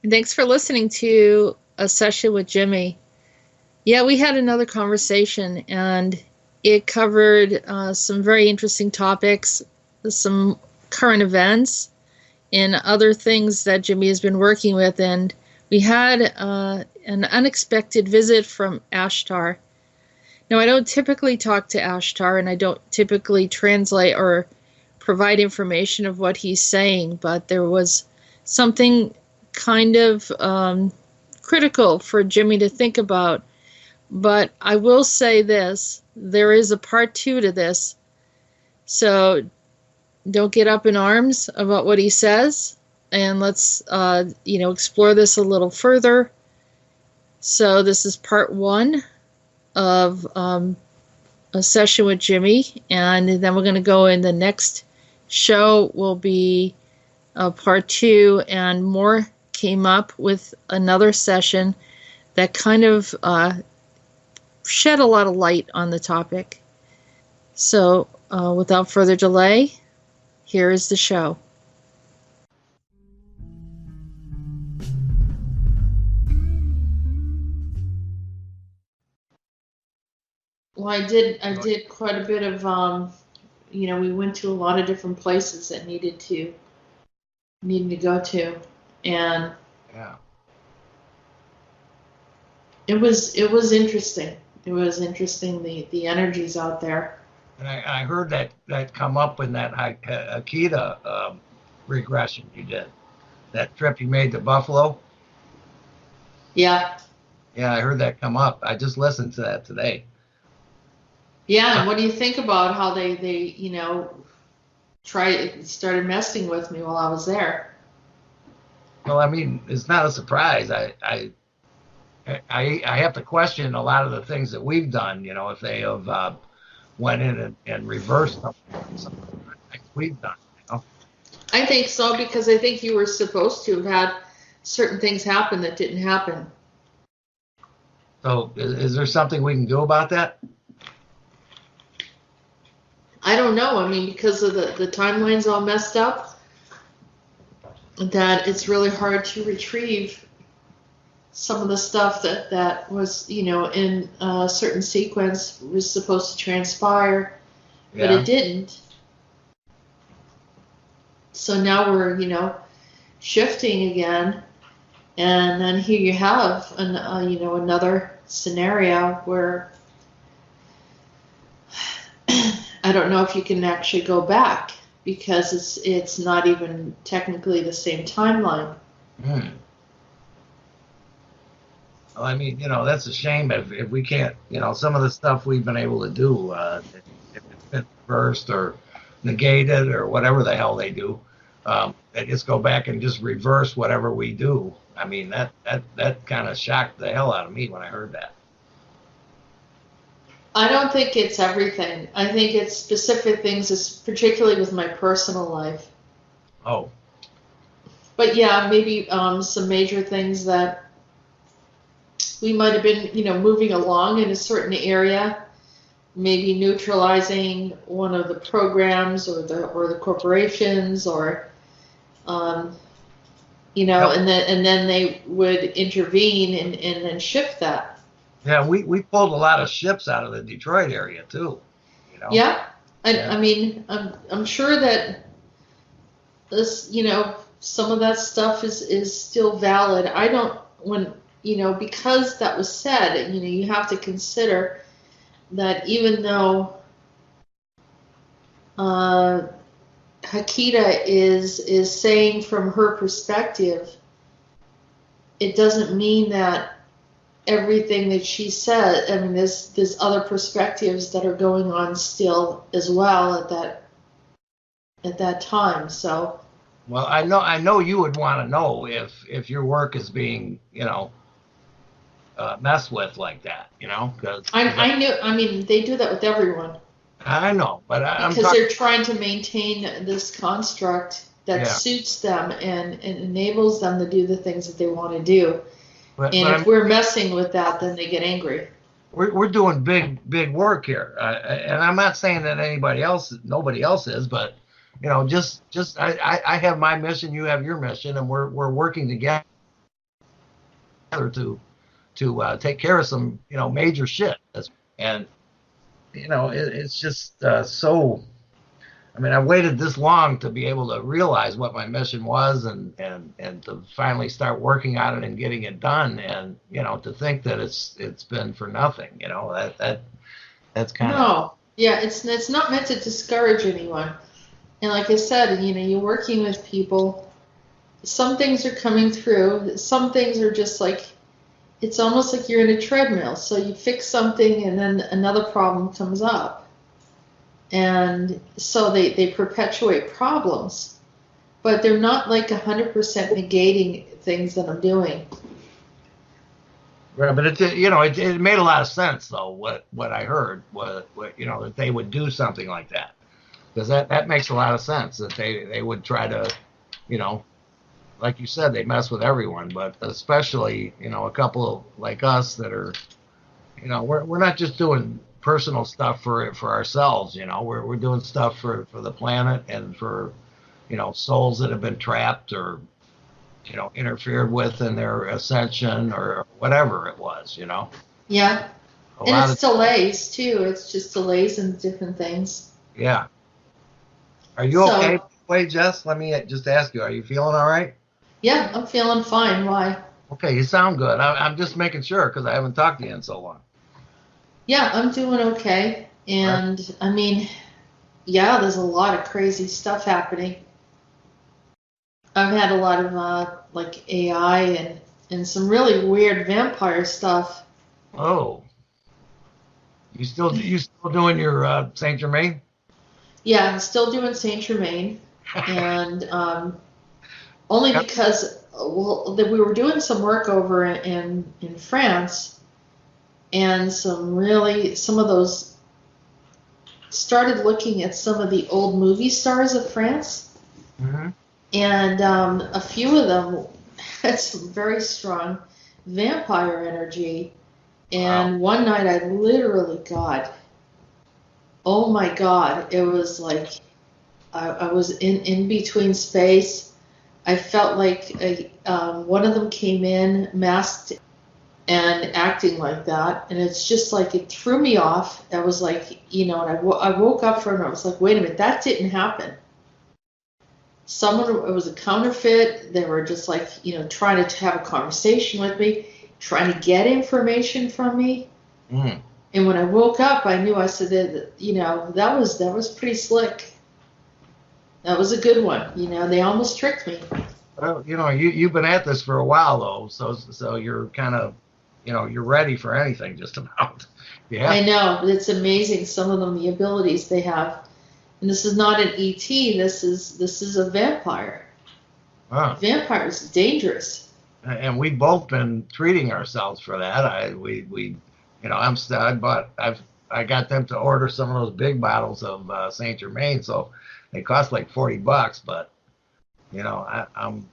Thanks for listening to a session with Jimmy. Yeah, we had another conversation and it covered some very interesting topics, some current events, and other things that Jimmy has been working with. And we had an unexpected visit from Ashtar. Now, I don't typically talk to Ashtar and I don't typically translate or provide information of what he's saying, but there was something kind of critical for Jimmy to think about. But I will say this, there is a part two to this. So don't get up in arms about what he says. And let's, explore this a little further. So this is part one of a session with Jimmy. And then we're going to go in the next show will be part two, and more came up with another session that kind of shed a lot of light on the topic. So, without further delay, here is the show. Well, I did quite a bit of, we went to a lot of different places that needed to go to, and Yeah. it was interesting. It was interesting the energies out there. And I heard that come up in that Akita regression you did. That trip you made to Buffalo. Yeah, Yeah, I heard that come up. I just listened to that today. yeah. And what do you think about how they started messing with me while I was there? Well, I mean, it's not a surprise. I have to question a lot of the things that we've done. If they have went in and reversed some of the things we've done. I think so because I think you were supposed to have had certain things happen that didn't happen. So, is there something we can do about that? I don't know. I mean, because of the timeline's all messed up, that it's really hard to retrieve some of the stuff that was, in a certain sequence was supposed to transpire, but Yeah. it didn't. So now we're, shifting again, and then here you have another scenario where I don't know if you can actually go back because it's not even technically the same timeline. Hmm. Well, I mean, that's a shame if we can't, some of the stuff we've been able to do, if it's been reversed or negated or whatever the hell they do, they just go back and just reverse whatever we do. I mean, that kind of shocked the hell out of me when I heard that. I don't think it's everything. I think it's specific things, particularly with my personal life. Oh, But yeah, maybe some major things that we might have been, moving along in a certain area, maybe neutralizing one of the programs or the corporations or um, yep. and then they would intervene and then shift that. Yeah, we pulled a lot of ships out of the Detroit area too, you know. Yeah, and Yeah. I mean, I'm sure that this, some of that stuff is still valid. I don't when because that was said, you have to consider that even though uh, Hakita is saying from her perspective, it doesn't mean that everything that she said. I mean, there's other perspectives that are going on still as well at that time. So Well, I know you would want to know if your work is being, messed with like that, because I knew. I mean, they do that with everyone I know, but I'm because talking. they're trying to maintain this construct that Yeah, suits them and enables them to do the things that they want to do. but And but if I'm we're messing with that, then they get angry. we're doing big work here, and I'm not saying that nobody else is, but just I have my mission, you have your mission, and we're working together. to take care of some major shit. And it's just so. I mean, I waited this long to be able to realize what my mission was, and to finally start working on it and getting it done. And to think that it's been for nothing. That's kind of. No, yeah, it's not meant to discourage anyone. And like I said, you're working with people. Some things are coming through. Some things are just like it's almost like you're in a treadmill. So you fix something, and then another problem comes up. And so they perpetuate problems, but they're not like 100% negating things that I'm doing. Right, but it made a lot of sense though. What I heard was that they would do something like that, because that makes a lot of sense, that they would try to, you know like you said, they mess with everyone, but especially a couple like us that are, we're not just doing personal stuff for ourselves. We're doing stuff for the planet, and for souls that have been trapped or interfered with in their ascension, or whatever it was. Yeah. A And lot it's delays too. It's just delays and different things. Yeah. Are you okay? So, Wait, Jess, let me just ask you, are you feeling all right? yeah, I'm feeling fine. Why? Okay, you sound good. I'm just making sure, because I haven't talked to you in so long. Yeah, I'm doing okay. All right. And I mean, yeah, there's a lot of crazy stuff happening. I've had a lot of like AI and some really weird vampire stuff. Oh, you still doing your Saint Germain? Yeah, I'm still doing Saint Germain, and only Yep. because well, that we were doing some work over in France, and some of those started looking at some of the old movie stars of France, Hmm. and a few of them had some very strong vampire energy. Wow. And one night I literally got, oh my God, it was like I was in between space. I felt like one of them came in masked and acting like that, and it's just like it threw me off. I was like, and I woke up from it. I was like, wait a minute, that didn't happen. It was a counterfeit. They were just like, trying to have a conversation with me, trying to get information from me. Mm. And when I woke up, I knew. I said that, that was pretty slick. That was a good one. They almost tricked me. Well, you've been at this for a while though, so you're kind of, you're ready for anything just about. You I have to. know, but it's amazing some of them, the abilities they have. And this is not an ET. This is a vampire. Huh. Vampire is dangerous. And we've both been treating ourselves for that. I got them to order some of those big bottles of Saint Germain, so they cost like $40. But I'm.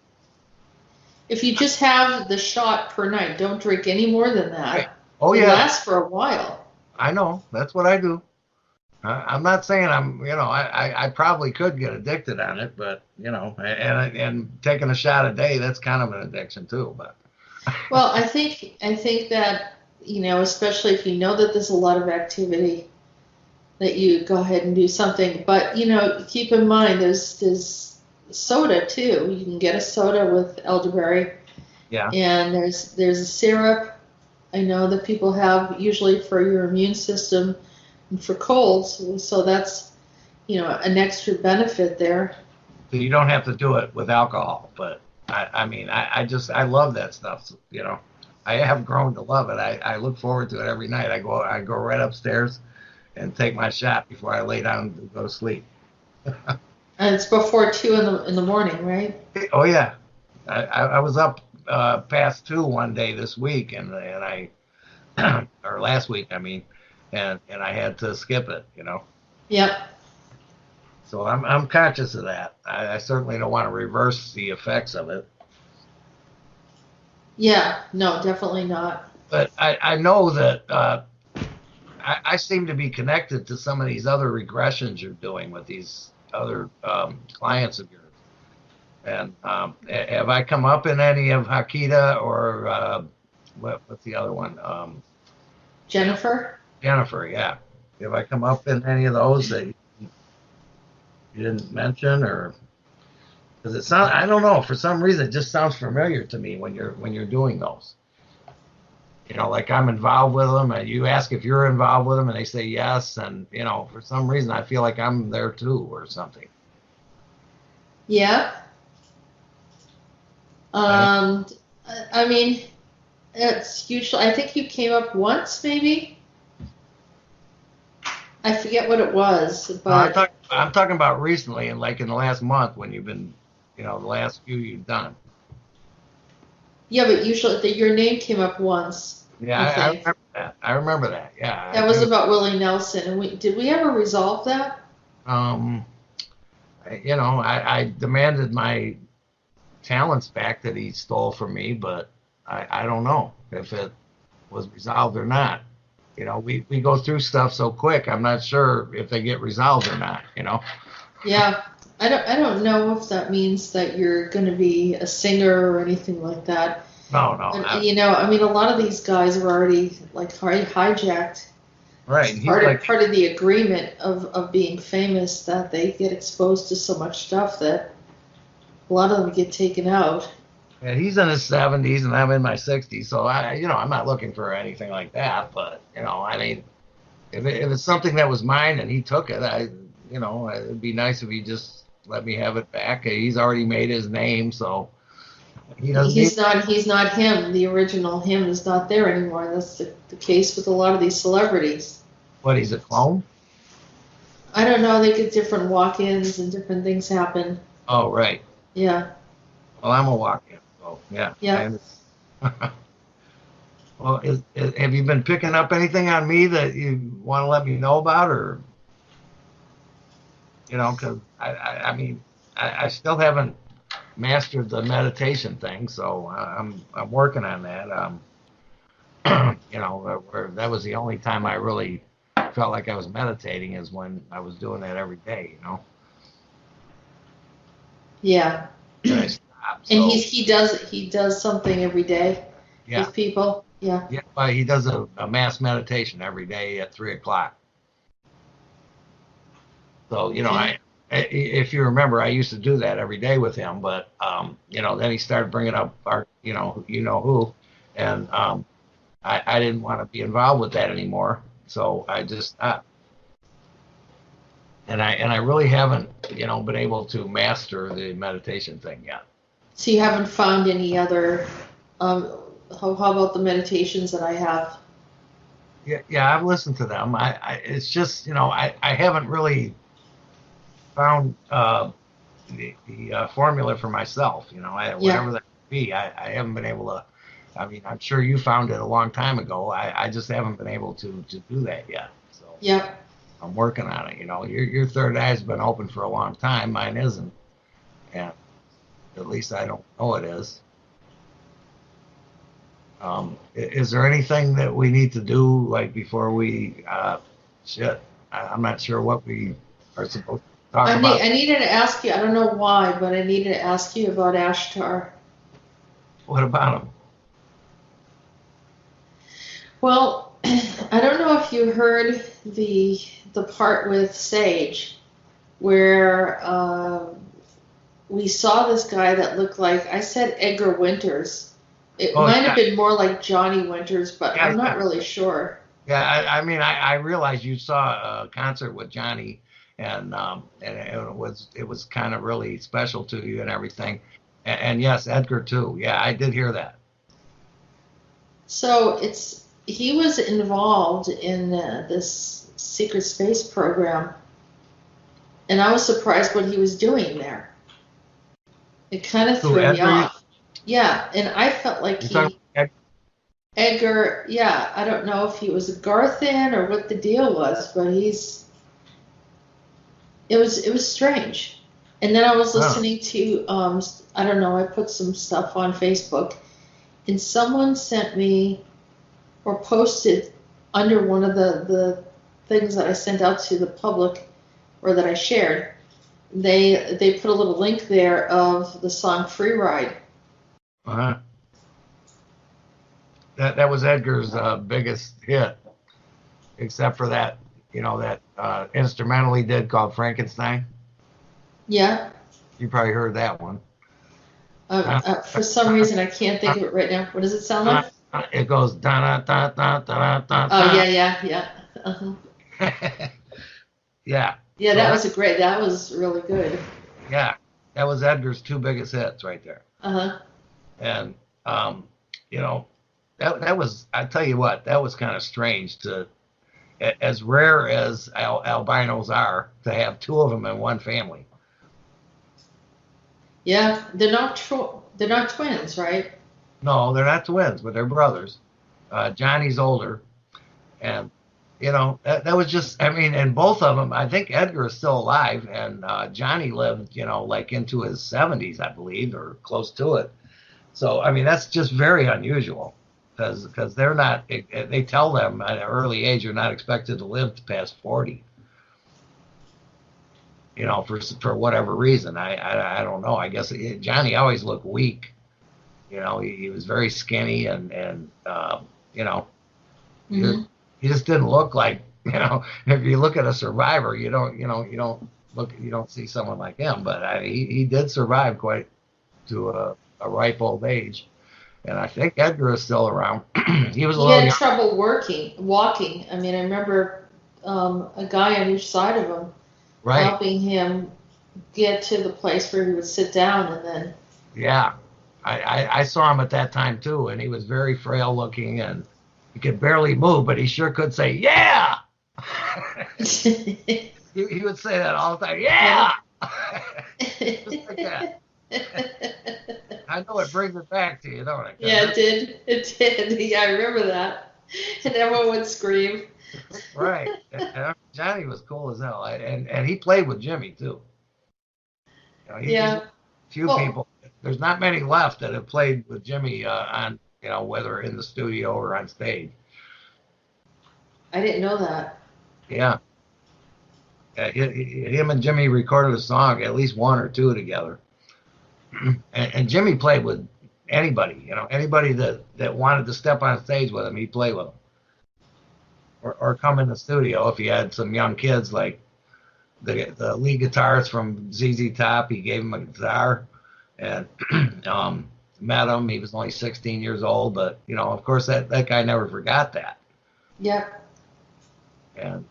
If you just have the shot per night, don't drink any more than Right. that. Oh It yeah, lasts for a while. I know. That's what I do. I'm not saying I probably could get addicted on it, but and taking a shot a day, that's kind of an addiction too. But Well, I think that, especially if you know that there's a lot of activity, that you go ahead and do something. But keep in mind there's soda too. You can get a soda with elderberry, yeah, and there's a syrup. I know that people have usually for your immune system and for colds, so that's an extra benefit there. so you don't have to do it with alcohol. But I mean, I love that stuff. I have grown to love it. I look forward to it every night. I go right upstairs and take my shot before I lay down to go to sleep. And it's before 2 in the morning, right? Oh yeah, I was up past 2 one day this week, and I or last week I mean, and I had to skip it. Yep. So I'm conscious of that. I certainly don't want to reverse the effects of it, Yeah. No, definitely not. but I know that I seem to be connected to some of these other regressions you're doing with these other clients of yours. And have I come up in any of Hakita or what's the other one? Jennifer? Jennifer, yeah. Have I come up in any of those that you didn't mention, or because it sounds, I don't know, for some reason it just sounds familiar to me when you're doing those. Like I'm involved with them, and you ask if you're involved with them, and they say yes, and for some reason I feel like I'm there too, or something. Yeah. I, I mean, it's usually, I think you came up once, maybe. I forget what it was, no, but I'm talking about recently, and like in the last month when you've been, the last few you've done. yeah, but usually your name came up once, Yeah, I I think. remember that. I remember that. Yeah, I That was do. about Willie Nelson, and did we ever resolve that? Um, I demanded my talents back that he stole from me, but I don't know if it was resolved or not. We go through stuff so quick. I'm not sure if they get resolved or not. Yeah, I don't know if that means that you're going to be a singer or anything like that. No, no. And I mean, a lot of these guys are already like hijacked. Right. It's And he's part like, of the agreement of being famous that they get exposed to so much stuff that a lot of them get taken out. yeah, he's in his 70s and I'm in my 60s. So I'm not looking for anything like that. But, I mean, if it's something that was mine and he took it, it'd be nice if he just let me have it back. He's already made his name, so he doesn't need. He's not him. The original him is not there anymore. That's the case with a lot of these celebrities. What, he's a clone? I don't know. They get different walk-ins and different things happen. Oh, right. Yeah, Well, I'm a walk-in, so yeah. yeah. Well, have you been picking up anything on me that you want to let me know about, or because I mean, I still haven't mastered the meditation thing, so I'm working on that. Where that was the only time I really felt like I was meditating is when I was doing that every day. Yeah. Then I stopped. And So he does something every day yeah, with people. Yeah. yeah. But he does a mass meditation every day at 3 o'clock. So Okay. if you remember, I used to do that every day with him, but then he started bringing up our, who, and I didn't want to be involved with that anymore, so I just stopped. And I really haven't, been able to master the meditation thing yet. So you haven't found any other um how about the meditations that I have? Yeah, yeah, I've listened to them. It's just, I haven't really found the formula for myself. Yeah. Whatever that be, I haven't been able to. I mean, I'm sure you found it a long time ago. I just haven't been able to do that yet. So Yeah. I'm working on it. Your third eye's been open for a long time. Mine isn't, and at least I don't know it is. Is there anything that we need to do like before we shit? I'm not sure what we are supposed to talk about. I needed to ask you, I don't know why, but I needed to ask you about Ashtar. What about them? Well, I don't know if you heard the part with Sage where we saw this guy that looked like, I said Edgar Winters. It Oh might have yeah, been more like Johnny Winters, but yeah, I'm not yeah. really sure. Yeah, I mean, I realized you saw a concert with Johnny, and it was kind of really special to you and everything, and yes, Edgar too. Yeah, I did hear that. So he was involved in this secret space program, and I was surprised what he was doing there. It kind of Who, threw me Edgar? off. Yeah, and I felt like You talking? Edgar, yeah, I don't know if he was a Garthan or what the deal was, but it was strange. And then I was Oh, listening to I don't know, I put some stuff on Facebook and someone sent me or posted under one of the things that I sent out to the public or that I shared. They put a little link there of the song Free Ride. uh-huh. that was Edgar's biggest hit, except for that, that instrumental he did called Frankenstein. Yeah. You probably heard that one. For some reason, I can't think of it right now. What does it sound like? It goes da da da da da da Oh, da. yeah, yeah, yeah. Uh-huh. Yeah. Yeah, So that was really good. yeah, that was Edgar's two biggest hits right there. Uh-huh. And you know, that was, I tell you what, that was kind of strange to, as rare as albinos are, to have two of them in one family. Yeah, they're not twins, right? No, they're not twins, but they're brothers. Johnny's older, and that was just, I mean, and both of them, I think Edgar is still alive, and Johnny lived, like into his 70s, I believe, or close to it. So I mean, that's just very unusual, because they're not, they tell them at an early age you're not expected to live past 40. For whatever reason. I don't know. I guess Johnny always looked weak. He was very skinny, and you know he, Mm-hmm. he just didn't look like, if you look at a survivor, you don't see someone like him. But he did survive quite to a ripe old age, and I think Edgar is still around. He was a He little had young, trouble walking. I mean, I remember a guy on each side of him right? helping him get to the place where he would sit down, and then Yeah, I saw him at that time too, and he was very frail looking, and he could barely move, but he sure could say, "Yeah." He would say that all the time. Yeah, just like that. I know it brings it back to you, don't it? Yeah, it did. It did. Yeah, I remember that. And everyone would scream. Right. And Johnny was cool as hell, and he played with Jimi too. He's Yeah. one of the few Well, people. There's not many left that have played with Jimi on, whether in the studio or on stage. I didn't know that. Yeah. Him and Jimi recorded a song, at least one or two together. And Jimi played with anybody, anybody that wanted to step on stage with him, he'd play with them. Or come in the studio if he had some young kids, like the lead guitarist from ZZ Top. He gave him a guitar, and met him. He was only 16 years old, but of course that guy never forgot that. Yeah. And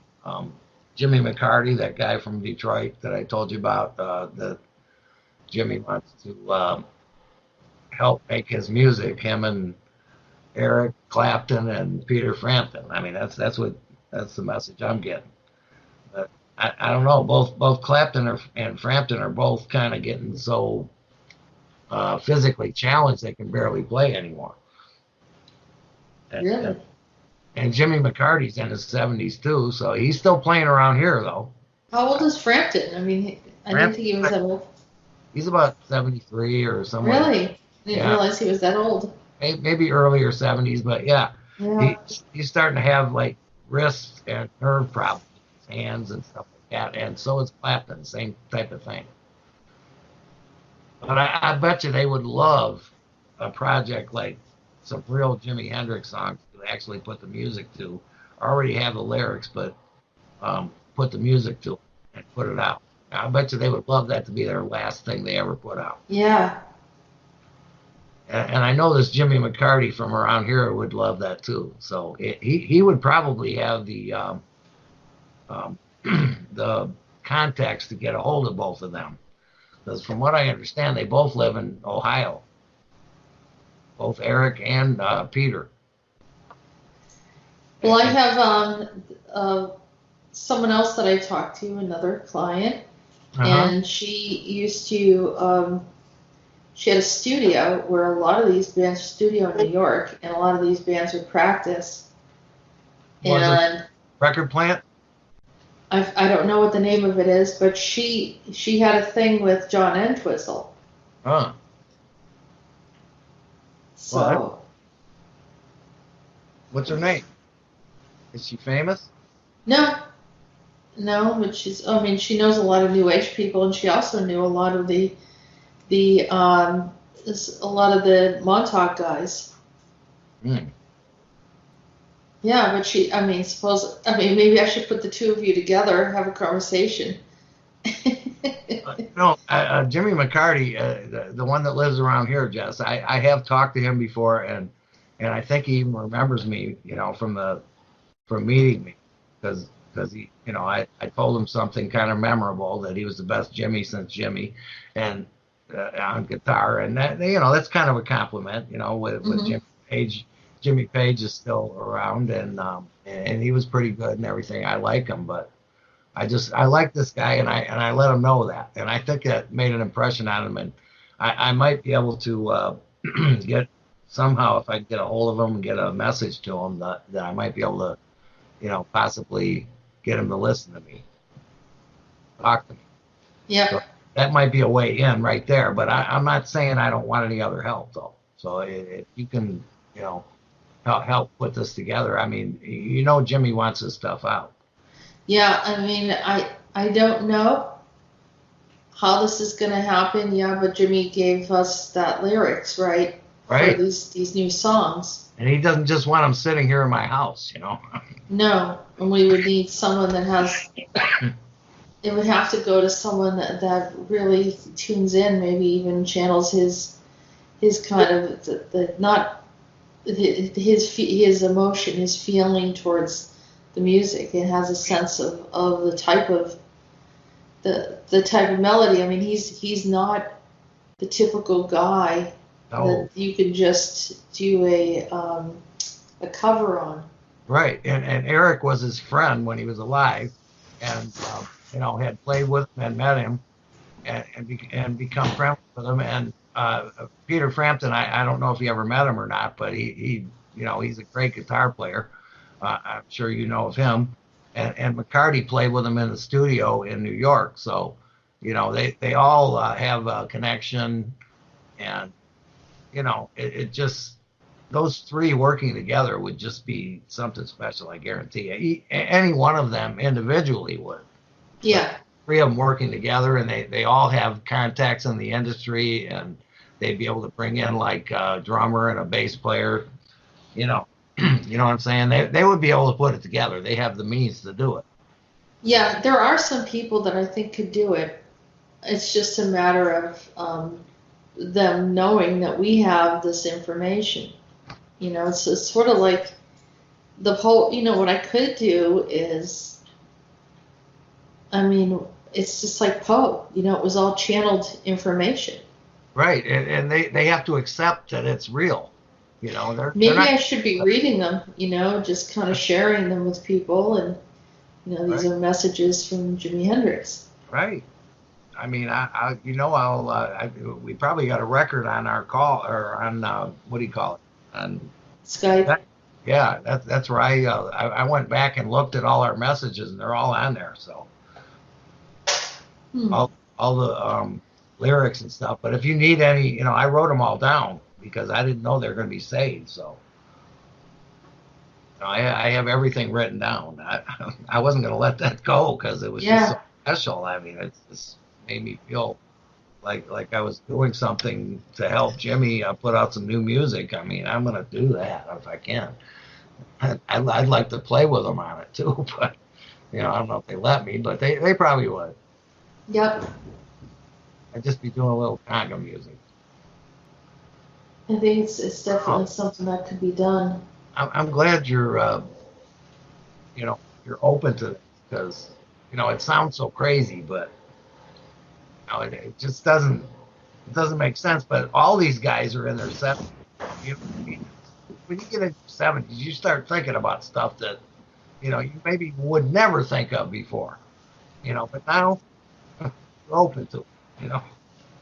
Jimmy McCarty, that guy from Detroit that I told you about, that Jimmy wants to help make his music. Him and Eric Clapton and Peter Frampton. I mean, that's the message I'm getting. But I don't know. Both Clapton and Frampton are both kind of getting so physically challenged they can barely play anymore. And, Really? and Jimmy McCarty's in his 70s too, so he's still playing around here though. How old is Frampton? I mean, I didn't think he was that old. He's about 73 or something. Really? I didn't realize he was that old. Maybe earlier 70s, but yeah, Yeah. he's starting to have like wrist and nerve problems, with his hands and stuff like that, and so is Clapton, same type of thing. But I bet you they would love a project like some real Jimi Hendrix songs to actually put the music to. Already have the lyrics, but put the music to and put it out. I bet you they would love that to be their last thing they ever put out. Yeah. And I know this Jimmy McCarty from around here would love that too. So he would probably have the the contacts to get a hold of both of them. Because from what I understand, they both live in Ohio. Both Eric and Peter. Well, I have someone else that I talked to, another client, and she used to. She had a studio where a lot of these bands, studio in New York, and a lot of these bands would practice. And record plant? I don't know what the name of it is, but she had a thing with John Entwistle. Huh. So. Well, what's her name? Is she famous? No, but she knows a lot of New Age people, and she also knew a lot of the a lot of the Montauk guys. Mm. Yeah, but maybe I should put the two of you together, have a conversation. No, Jimmy McCarty, the one that lives around here, Jess. I have talked to him before, and I think he even remembers me, from meeting me, because he, I told him something kind of memorable, that he was the best Jimmy since Jimmy, and on guitar, and that's kind of a compliment, with Hmm. Jimmy Page. Jimmy Page is still around, and he was pretty good and everything. I like him, but I like this guy, and I let him know that, and I think that made an impression on him, and I might be able to get somehow, if I get a hold of him and get a message to him, that I might be able to, possibly get him to listen to me, talk to me. So Yep. that might be a way in right there, but I'm not saying I don't want any other help though. So if you can, help put this together, I mean, Jimmy wants his stuff out. Yeah, I don't know how this is going to happen. Yeah, but Jimmy gave us that lyrics, right, for Right. these new songs. And he doesn't just want him sitting here in my house. No, and we would need someone that has. It would have to go to someone that really tunes in, maybe even channels his kind of the not his emotion, his feeling towards the music. It has a sense of the type of melody. I mean, he's not the typical guy that No. you can just do a cover on. Right. And Eric was his friend when he was alive, and had played with him and met him, and become friends with him. And Peter Frampton, I don't know if you ever met him or not, but he's a great guitar player. I'm sure you know of him. And McCarty played with him in the studio in New York. So, they all have a connection, and it just, those three working together would just be something special. I guarantee you. Any one of them individually would, but Yeah. three of them working together, and they all have contacts in the industry, and they'd be able to bring in like a drummer and a bass player. You know, you know what I'm saying? They would be able to put it together. They have the means to do it. Yeah, there are some people that I think could do it. It's just a matter of them knowing that we have this information. It's sort of like the whole, what I could do is, it's just like Poe, it was all channeled information. Right, and they have to accept that it's real. They're Maybe not. I should be reading them, just kind of sharing them with people. And, these Right, are messages from Jimi Hendrix. right. I mean, we probably got a record on our call, or on, what do you call it? On Skype. that, yeah, that's where I went back and looked at all our messages, and they're all on there. So Hmm. all the lyrics and stuff. But if you need any, I wrote them all down because I didn't know they were going to be saved. So I have everything written down. I wasn't going to let that go because it was just so Yeah. special. I mean, it just made me feel like I was doing something to help Jimmy put out some new music. I mean, I'm going to do that if I can. I'd like to play with them on it too, but I don't know if they let me, but they probably would. Yep. I'd just be doing a little conga music. I think it's Oh, definitely something that could be done. I'm glad you're open to this, because it sounds so crazy, but it just doesn't make sense. But all these guys are in their 70s. When you get into your 70s, you start thinking about stuff that you maybe would never think of before. But now you're open to it.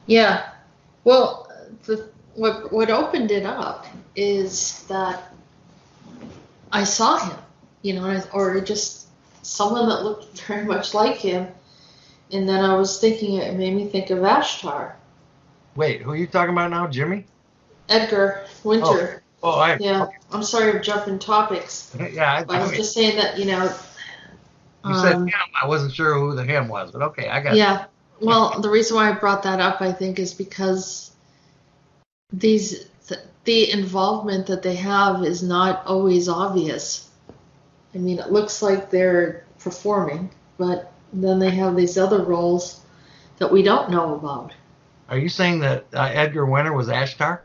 Yeah. Well, what opened it up is that I saw him, or just someone that looked very much like him, and then I was thinking it made me think of Ashtar, Wait, who are you talking about now, Jimmy? Edgar Oh, Winter. oh, I Yeah, okay. I'm sorry I'm jumping topics, Yeah, but I was okay. just saying that, You said um, him. I wasn't sure who the him was, but okay, I got yeah. Well, the reason why I brought that up, I think, is because the involvement that they have is not always obvious. I mean, it looks like they're performing, but then they have these other roles that we don't know about. Are you saying that Edgar Winter was Ashtar?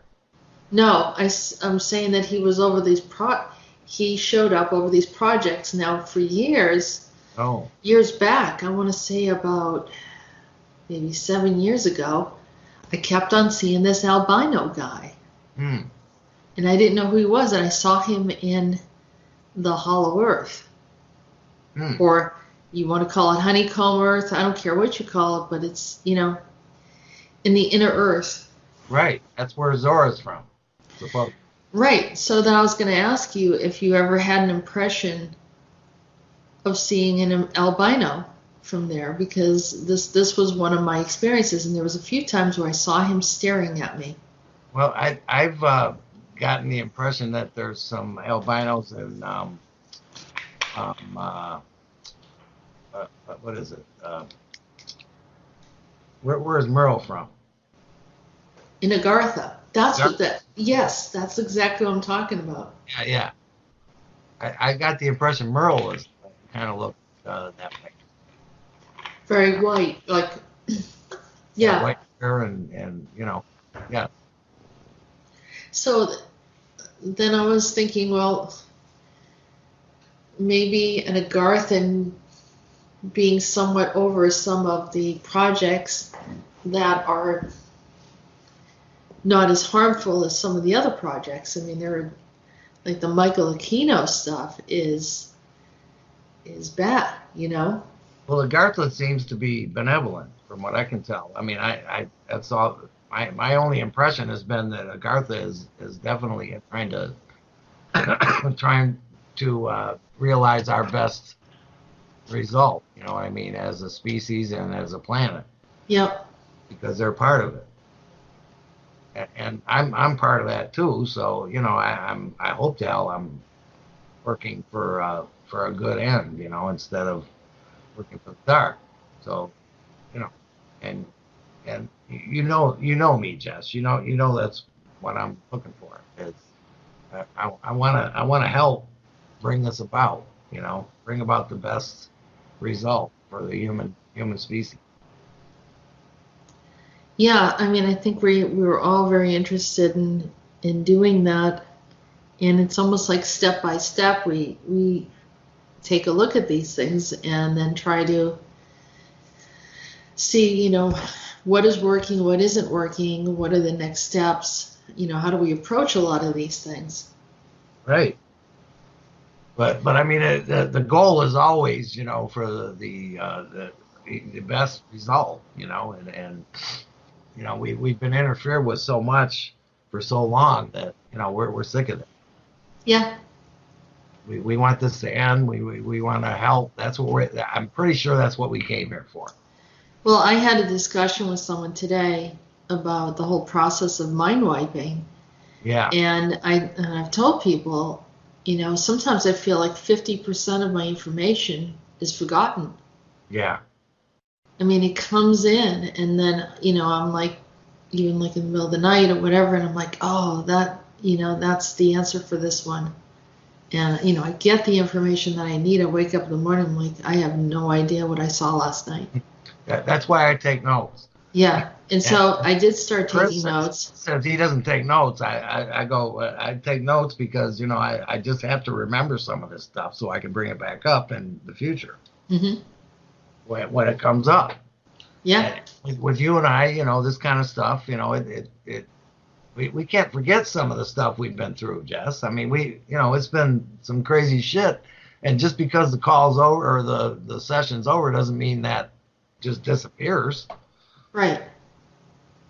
No, am saying that he was over these he showed up over these projects now for years. Oh. Years back, I want to say about maybe 7 years ago, I kept on seeing this albino guy. Hmm. And I didn't know who he was, and I saw him in the Hollow Earth. Hmm. Or you want to call it honeycomb earth, I don't care what you call it, but it's, in the inner earth. Right. That's where Zora's from. Suppose. Right. So then I was going to ask you if you ever had an impression of seeing an albino from there, because this was one of my experiences, and there was a few times where I saw him staring at me. Well, I've gotten the impression that there's some albinos in what is it? Where is Merle from? In Agartha. That's Gar- what that. Yes, that's exactly what I'm talking about. Yeah, yeah. I got the impression Merle was kind of looked that way. Very white, like yeah. White hair and yeah. So then I was thinking, well, maybe an Agarthan being somewhat over some of the projects that are not as harmful as some of the other projects. I mean, they're like the Michael Aquino stuff is bad, Well, Agartha seems to be benevolent, from what I can tell. I mean, I that's all. My only impression has been that Agartha is definitely trying to realize our best result. You know what I mean, as a species and as a planet. Yep. Because they're part of it, and I'm part of that too. So I hope to hell I'm working for a good end. Instead of working for the dark. So, and me, Jess. That's what I'm looking for. It's I want to help bring this about. Bring about the best result for the human species. Yeah, I mean, I think we were all very interested in doing that, and it's almost like step by step we take a look at these things and then try to see, what is working, what isn't working, what are the next steps, how do we approach a lot of these things. Right. But I mean, the goal is always, for the best result, and we've been interfered with so much for so long that we're sick of it. Yeah. We want this to end. We want to help. That's what I'm pretty sure that's what we came here for. Well, I had a discussion with someone today about the whole process of mind wiping. Yeah. And I've told people, sometimes I feel like 50% of my information is forgotten. Yeah. I mean, it comes in, and then, I'm like, even like in the middle of the night or whatever, and I'm like, oh, that's the answer for this one. And, I get the information that I need. I wake up in the morning, I'm like, I have no idea what I saw last night. That's why I take notes. Yeah. And so I did start taking notes. Says he doesn't take notes. I go, I take notes because, I just have to remember some of this stuff so I can bring it back up in the future. Mm-hmm. When it comes up. Yeah. And with you and I, this kind of stuff, we can't forget some of the stuff we've been through, Jess. I mean, it's been some crazy shit. And just because the call's over or the session's over doesn't mean that just disappears. Right.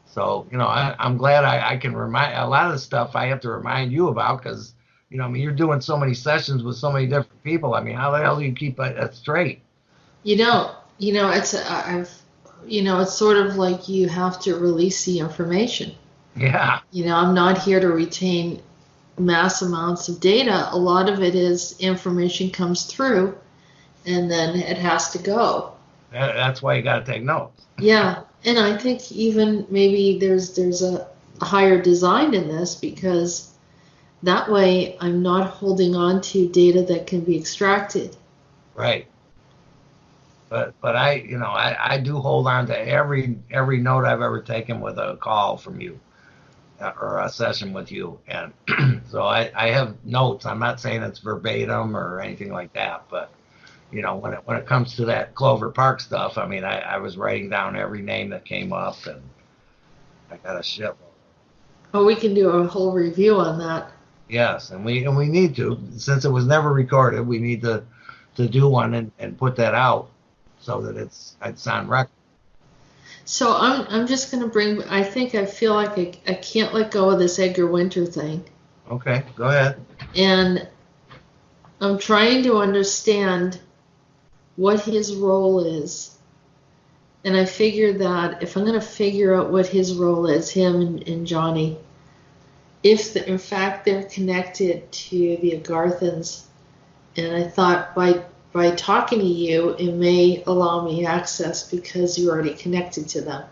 So, I'm glad I can remind a lot of the stuff I have to remind you about because, you're doing so many sessions with so many different people. I mean, how the hell do you keep that straight? It's sort of like you have to release the information. Yeah. I'm not here to retain mass amounts of data. A lot of it is information comes through and then it has to go. That's why you got to take notes. Yeah. And I think even maybe there's a higher design in this because That way, I'm not holding on to data that can be extracted. Right. But I do hold on to every note I've ever taken with a call from you, or a session with you, and so I have notes. I'm not saying it's verbatim or anything like that, but when it comes to that Clover Park stuff, I mean, I was writing down every name that came up, and I got a shitload. Oh, we can do a whole review on that. Yes, and we need to, since it was never recorded, we need to do one and put that out so that it's on record. So I'm just gonna bring. I feel like I can't let go of this Edgar Winter thing, Okay, go ahead. and I'm trying to understand what his role is. And I figure that if I'm gonna figure out what his role is, him and Johnny, if in fact they're connected to the Agarthans, and I thought by talking to you, it may allow me access because you're already connected to them.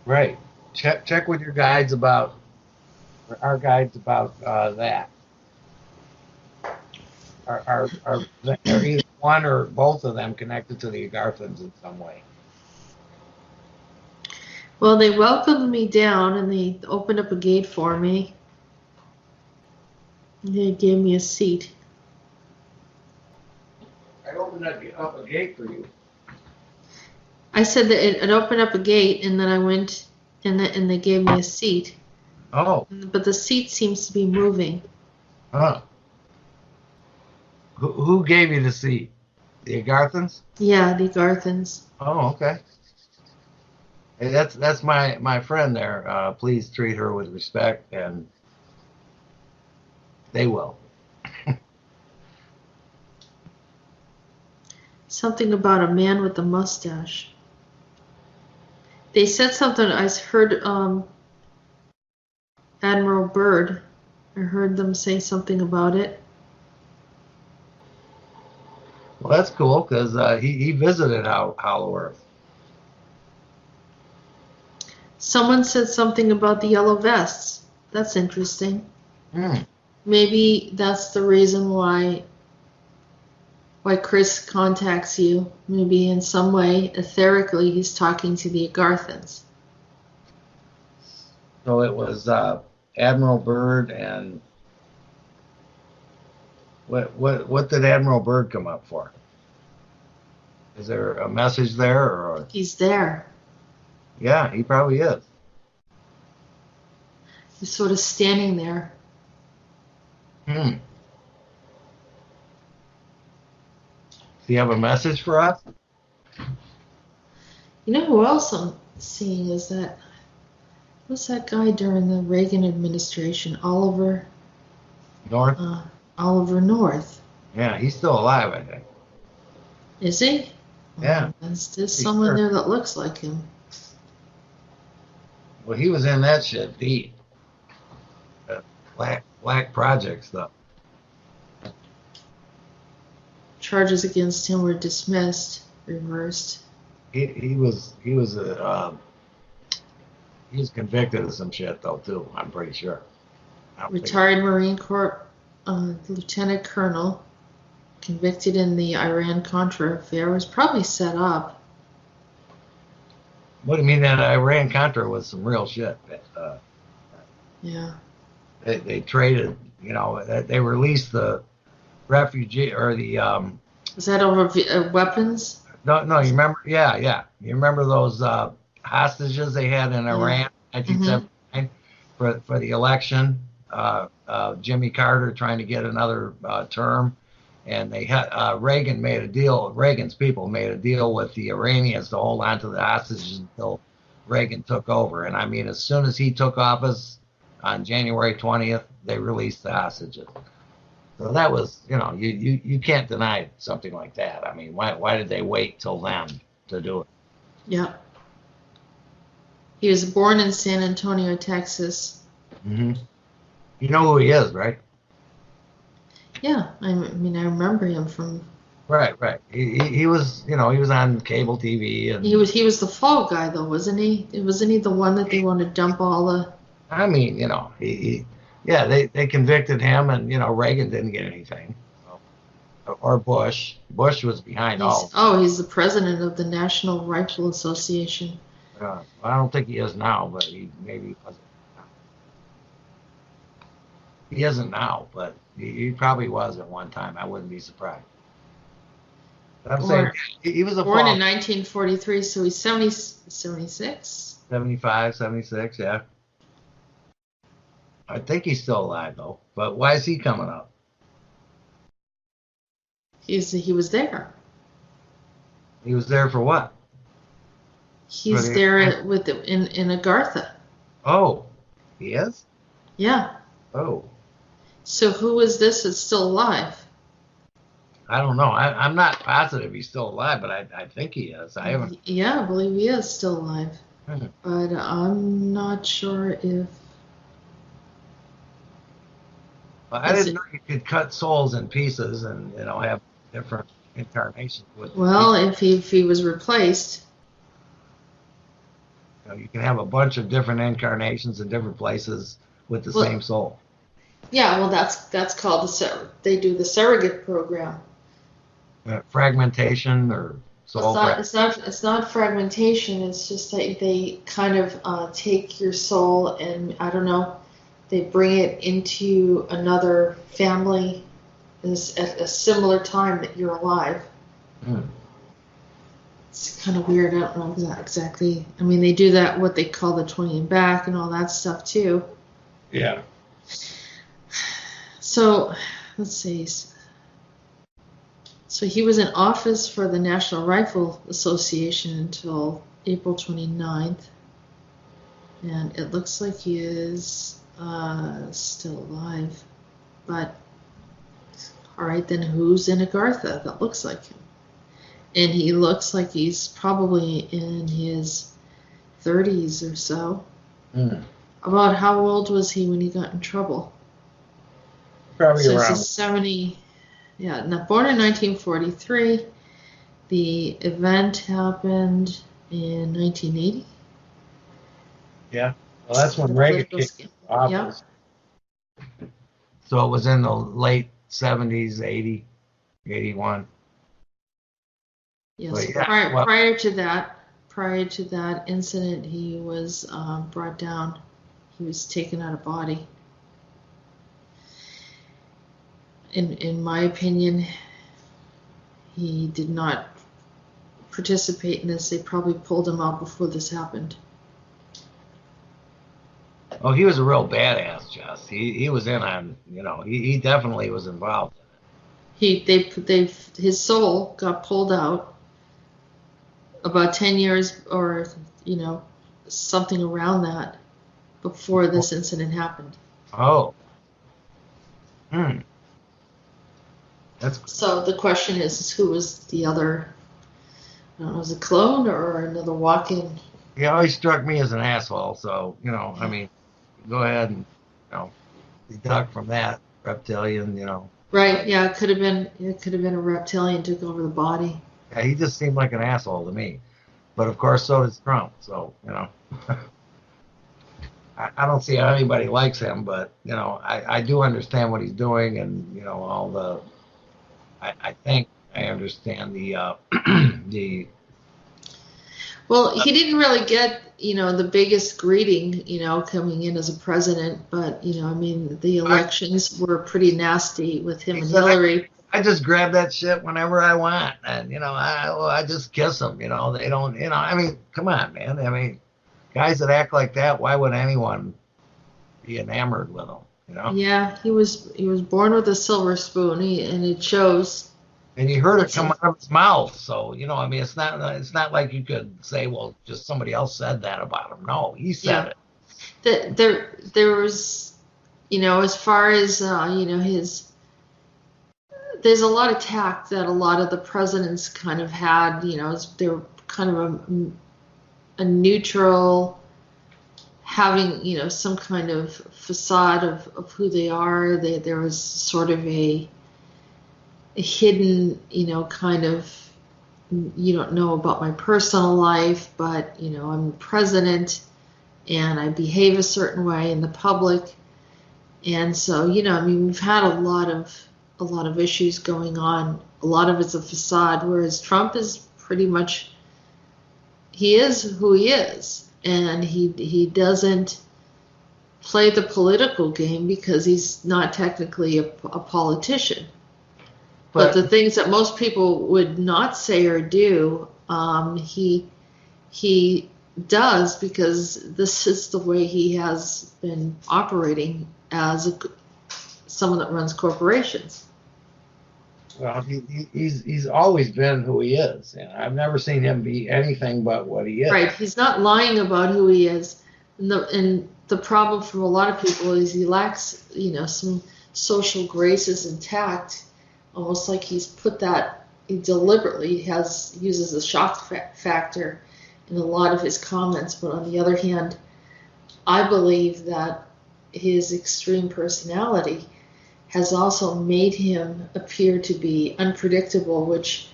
Right. Check with your guides about our guides about that. Are either one or both of them connected to the Agarthans in some way? Well, they welcomed me down and they opened up a gate for me. They gave me a seat. I opened up a gate for you. I said that it opened up a gate and then I went and they gave me a seat. Oh, But the seat seems to be moving. huh. Who gave you the seat? The Agarthans? Yeah, the Garthans. Oh, okay. Hey, that's my friend there. Please treat her with respect, and they will. Something about a man with a mustache. They said something. I heard Admiral Byrd. I heard them say something about it. Well, that's cool because he visited Hollow Earth. Someone said something about the yellow vests. That's interesting. Hmm. Maybe that's the reason why Chris contacts you. Maybe in some way, etherically, he's talking to the Agarthans. So it was Admiral Byrd, and what did Admiral Byrd come up for? Is there a message there, or He's there. yeah, he probably is. He's sort of standing there. Hmm. Do you have a message for us? You know who else I'm seeing is that what's that guy during the Reagan administration? North? Oliver North. Yeah, he's still alive, I think. Is he? Yeah. There's someone there that looks like him. Well, he was in that shit deep. Black project stuff. Charges against him were dismissed, reversed. He was convicted of some shit though too. I'm pretty sure. Retired Marine Corps Lieutenant Colonel, convicted in the Iran-Contra affair, was probably set up. What do you mean that Iran Contra was some real shit? Yeah. They traded. They released the refugee or the Was that over weapons? no. You remember? Yeah. You remember those hostages they had in Iran, 1979, for the election? Jimmy Carter trying to get another term, and they had Reagan made a deal. Reagan's people made a deal with the Iranians to hold on to the hostages until Reagan took over. And I mean, as soon as he took office on January 20th, they released the hostages. So that was, you can't deny something like that. I mean, why did they wait till then to do it? Yeah. He was born in San Antonio, Texas. Mm-hmm. You know who he is, right? Yeah, I mean, I remember him from. Right. He was, he was on cable TV, and He was the fall guy though, wasn't he? Wasn't he the one that they want to dump all the? I mean, Yeah, they convicted him, and Reagan didn't get anything, or Bush. Bush was behind all. He's the president of the National Rifle Association. I don't think he is now, but maybe he wasn't. He isn't now, but he probably was at one time. I wouldn't be surprised. But I'm saying he was a born fall. in 1943, so he's 76. 75, 76, yeah. I think he's still alive though. But why is he coming up? He was there. He was there for what? He's there in Agartha. Oh, he is? Yeah. Oh. So who is this that's still alive? I don't know. I'm not positive he's still alive, but I think he is. I haven't. Yeah, I believe he is still alive. But I'm not sure if. Well, I didn't know you could cut souls in pieces and have different incarnations with. Well, if he was replaced. You can have a bunch of different incarnations in different places with the same soul. Yeah, well, that's called they do the surrogate program. Fragmentation or soul. It's not fragmentation. It's just that they kind of take your soul and I don't know, they bring it into another family at a similar time that you're alive. It's kind of weird. I don't know exactly. I mean, they do that what they call the 20 and back and all that stuff too. Yeah. So let's see. So he was in office for the National Rifle Association until April 29th. And it looks like he is still alive. But, all right, then who's in Agartha that looks like him? And he looks like he's probably in his 30s or so. About how old was he when he got in trouble? Probably around 70. Yeah, born in 1943. The event happened in 1980. Yeah, well, that's when Reagan came to office. Yeah. So it was in the late 70s, 80, 81. Yes. Prior to that incident, he was brought down. He was taken out of body. In my opinion, he did not participate in this. They probably pulled him out before this happened. Oh, he was a real badass, Jess. He was in on, he definitely was involved in it. His soul got pulled out about 10 years or, something around that before this incident happened. Oh. So the question is who was the other, I don't know, was it a clone or another walk-in? He always struck me as an asshole, so, I mean, go ahead and, deduct from that reptilian, Right, yeah, it could have been a reptilian took over the body. Yeah, he just seemed like an asshole to me. But of course so does Trump, so, I don't see how anybody likes him, but, I do understand what he's doing and, all the I think I understand the Well, he didn't really get, the biggest greeting, coming in as a president, but, I mean, the elections were pretty nasty with him and Hillary. I just grab that shit whenever I want, and, I just kiss them, they don't, I mean, come on, man. I mean, guys that act like that, why would anyone be enamored with them? Yeah, he was born with a silver spoon, and it shows. And you heard it come out of his mouth, so I mean, it's not like you could say, well, just somebody else said that about him. No, he said it. There was, as far as his. There's a lot of tact that a lot of the presidents kind of had. They were kind of a neutral. Having some kind of facade of who they are. There was sort of a hidden kind of, you don't know about my personal life, but I'm president and I behave a certain way in the public, And so, I mean, we've had a lot of issues going on. A lot of it's a facade, whereas Trump is pretty much, he is who he is, and he doesn't play the political game because he's not technically a politician. But the things that most people would not say or do, he does, because this is the way he has been operating as someone that runs corporations. Well, he's always been who he is, and I've never seen him be anything but what he is. Right. He's not lying about who he is. And the problem for a lot of people is he lacks, some social graces and tact, almost like he's put that, he deliberately uses the shock factor in a lot of his comments. But on the other hand, I believe that his extreme personality has also made him appear to be unpredictable, which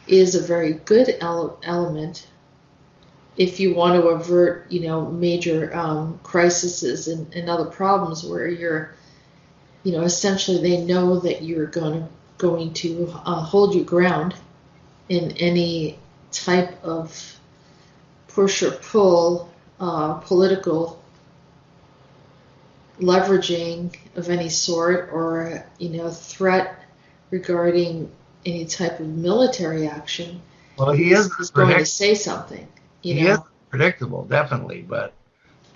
is a very good element if you want to avert, major crises and other problems where you're, essentially they know that you're going to hold your ground in any type of push or pull, political leveraging of any sort, or threat regarding any type of military action. Well, he's going to say something. He is predictable, definitely, but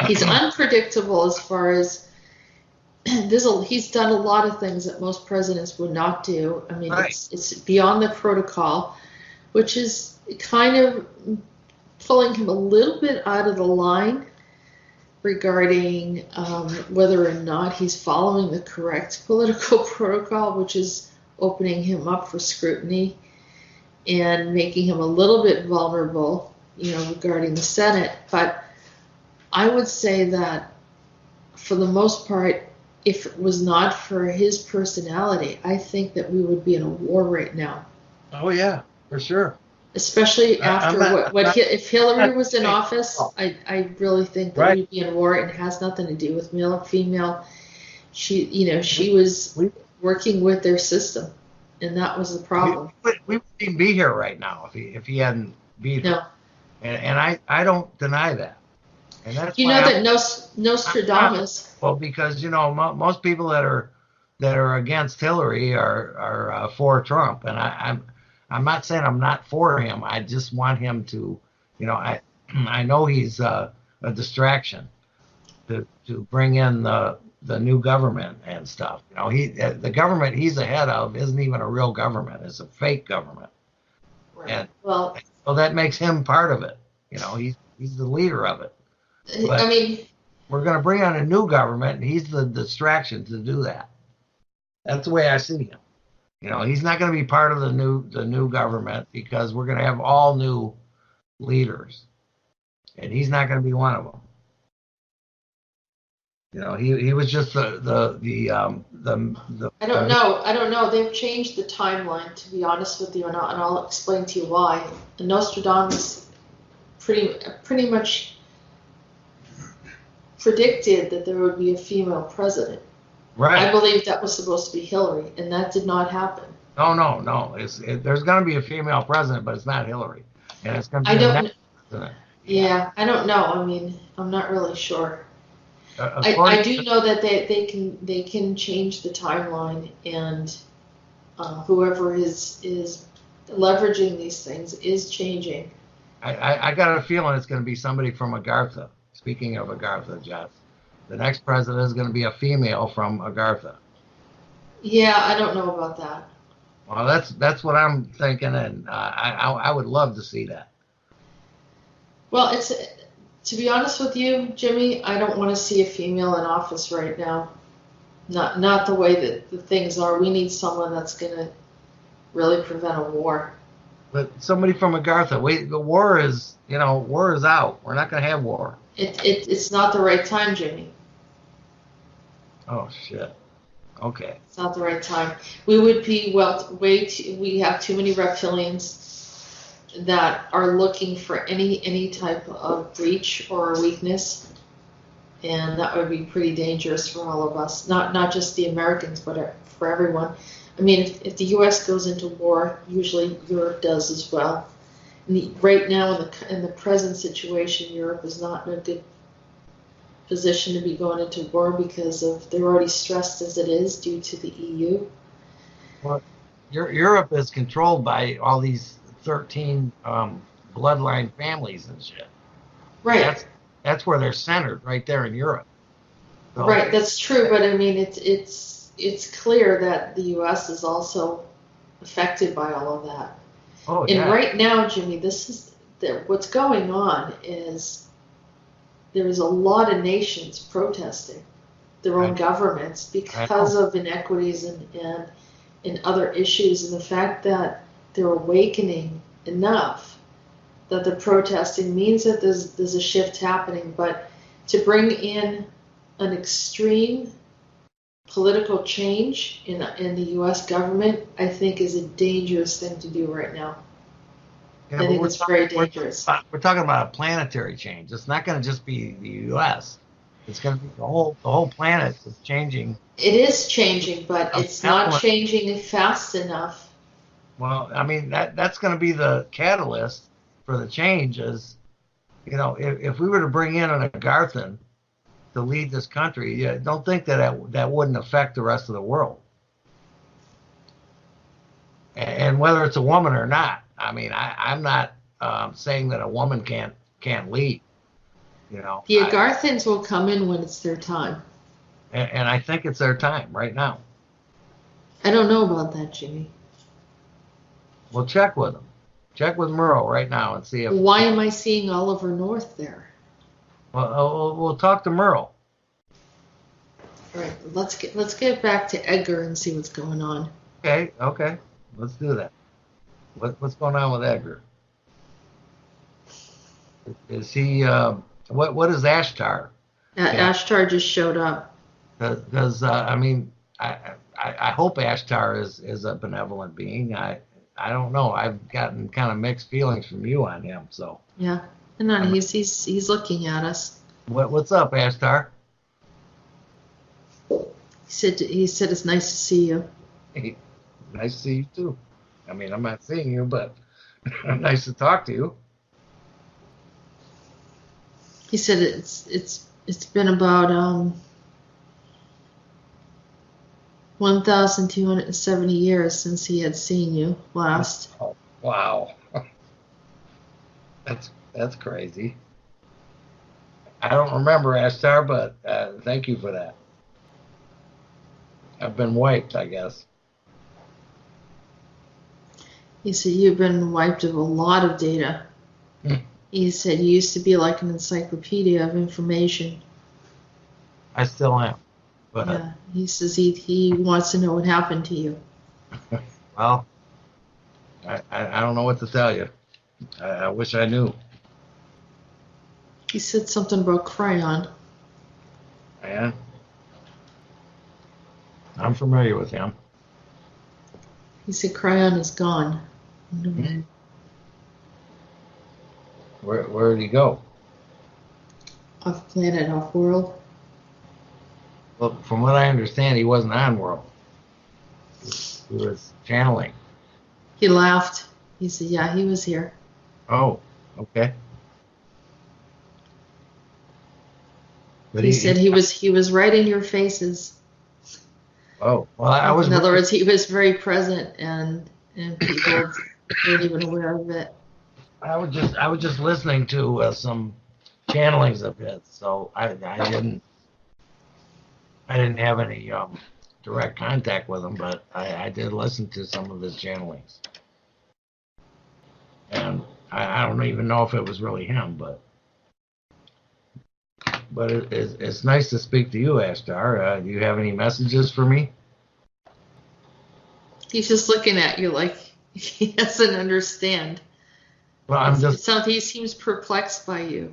he's unpredictable as far as he's done a lot of things that most presidents would not do. I mean, right. It's beyond the protocol, which is kind of pulling him a little bit out of the line regarding whether or not he's following the correct political protocol, which is opening him up for scrutiny and making him a little bit vulnerable, regarding the Senate. But I would say that for the most part, if it was not for his personality, I think that we would be in a war right now. Oh yeah, for sure. Especially after if Hillary was in office, I really think that we'd be in war. It has nothing to do with male or female. She was working with their system, and that was the problem. We wouldn't even be here right now if he hadn't beat her. No. And I don't deny that. And that's that Nostradamus. Well, because most people that are against Hillary are for Trump, and I'm not saying I'm not for him. I just want him to, I know he's a distraction to bring in the new government and stuff. The government he's the head of isn't even a real government. It's a fake government. Right. And well, so that makes him part of it. He's the leader of it. But I mean, we're going to bring on a new government, and he's the distraction to do that. That's the way I see him. He's not going to be part of the new government because we're going to have all new leaders, and he's not going to be one of them. He was just the I don't know. They've changed the timeline, to be honest with you, and I'll explain to you why. The Nostradamus pretty much predicted that there would be a female president. Right. I believe that was supposed to be Hillary, and that did not happen. No. There's going to be a female president, but it's not Hillary, and it's going to be the next president. Yeah, I don't know. I mean, I'm not really sure. I do know that they can change the timeline, and whoever is leveraging these things is changing. I got a feeling it's going to be somebody from Agartha. Speaking of Agartha, Jess, the next president is going to be a female from Agartha. Yeah, I don't know about that. Well, that's what I'm thinking, and I would love to see that. Well, to be honest with you, Jimmy, I don't want to see a female in office right now. Not the way that the things are. We need someone that's going to really prevent a war. But somebody from Agartha, the war is out. We're not going to have war. It's not the right time, Jimmy. Oh shit. Okay. It's not the right time. We would be we have too many reptilians that are looking for any type of breach or weakness, and that would be pretty dangerous for all of us. Not just the Americans, but for everyone. I mean, if the U.S. goes into war, usually Europe does as well. Right now, in the present situation, Europe is not in a good position to be going into war because they're already stressed as it is due to the EU. Well, Europe is controlled by all these 13 bloodline families and shit. Right. That's where they're centered, right there in Europe. So, right, that's true, but I mean, it's clear that the U.S. is also affected by all of that. oh And yeah, right now, Jimmy, what's going on is there's a lot of nations protesting their own governments because of inequities and other issues, and the fact that they're awakening enough that the protesting means that there's a shift happening. But to bring in an extreme political change in the U.S. government, I think is a dangerous thing to do right now. yeah, I think it's very dangerous. We're talking about a planetary change. It's not going to just be the U.S. It's going to be the whole planet is changing. It is changing, but it's not changing fast enough. Well, I mean that's going to be the catalyst for the change. Is if we were to bring in an Agarthan to lead this country, don't think that wouldn't affect the rest of the world. And whether it's a woman or not, I mean, I'm not saying that a woman can't lead. The Agarthans will come in when it's their time. And I think it's their time right now. I don't know about that, Jimmy. Well, check with them. Check with Merle right now and see if. Why am I seeing Oliver North there? Well, we'll talk to Merle. All right, let's get back to Edgar and see what's going on. Okay, let's do that. What's going on with Edgar? Is he? What is Ashtar? Ashtar just showed up. I mean, I hope Ashtar is a benevolent being. I don't know. I've gotten kind of mixed feelings from you on him. So yeah, and he's looking at us. What's up, Ashtar? He said it's nice to see you. Hey, nice to see you too. I mean, I'm not seeing you, but nice to talk to you. He said it's been about 1,270 years since he had seen you last. Oh, wow. That's crazy. I don't remember, Ashtar, but thank you for that. I've been wiped, I guess. He said you've been wiped of a lot of data. He said you used to be like an encyclopedia of information. I still am. But yeah, he says he wants to know what happened to you. Well, I don't know what to tell you. I wish I knew. He said something about Cryon. Yeah. I'm familiar with him. He said Cryon is gone. Mm-hmm. Where did he go? Off planet, off world. Well, from what I understand, he wasn't on world. He was channeling. He laughed. He said, yeah, he was here. Oh, okay. But he said he was right in your faces. Oh, well, I was. In other words, he was very present, and people weren't even aware of it. I was just listening to some channelings of his, so I didn't have any direct contact with him, but I did listen to some of his channelings, and I don't even know if it was really him, but it's nice to speak to you, Ashtar. Do you have any messages for me? He's just looking at you like he doesn't understand. Well, he seems perplexed by you.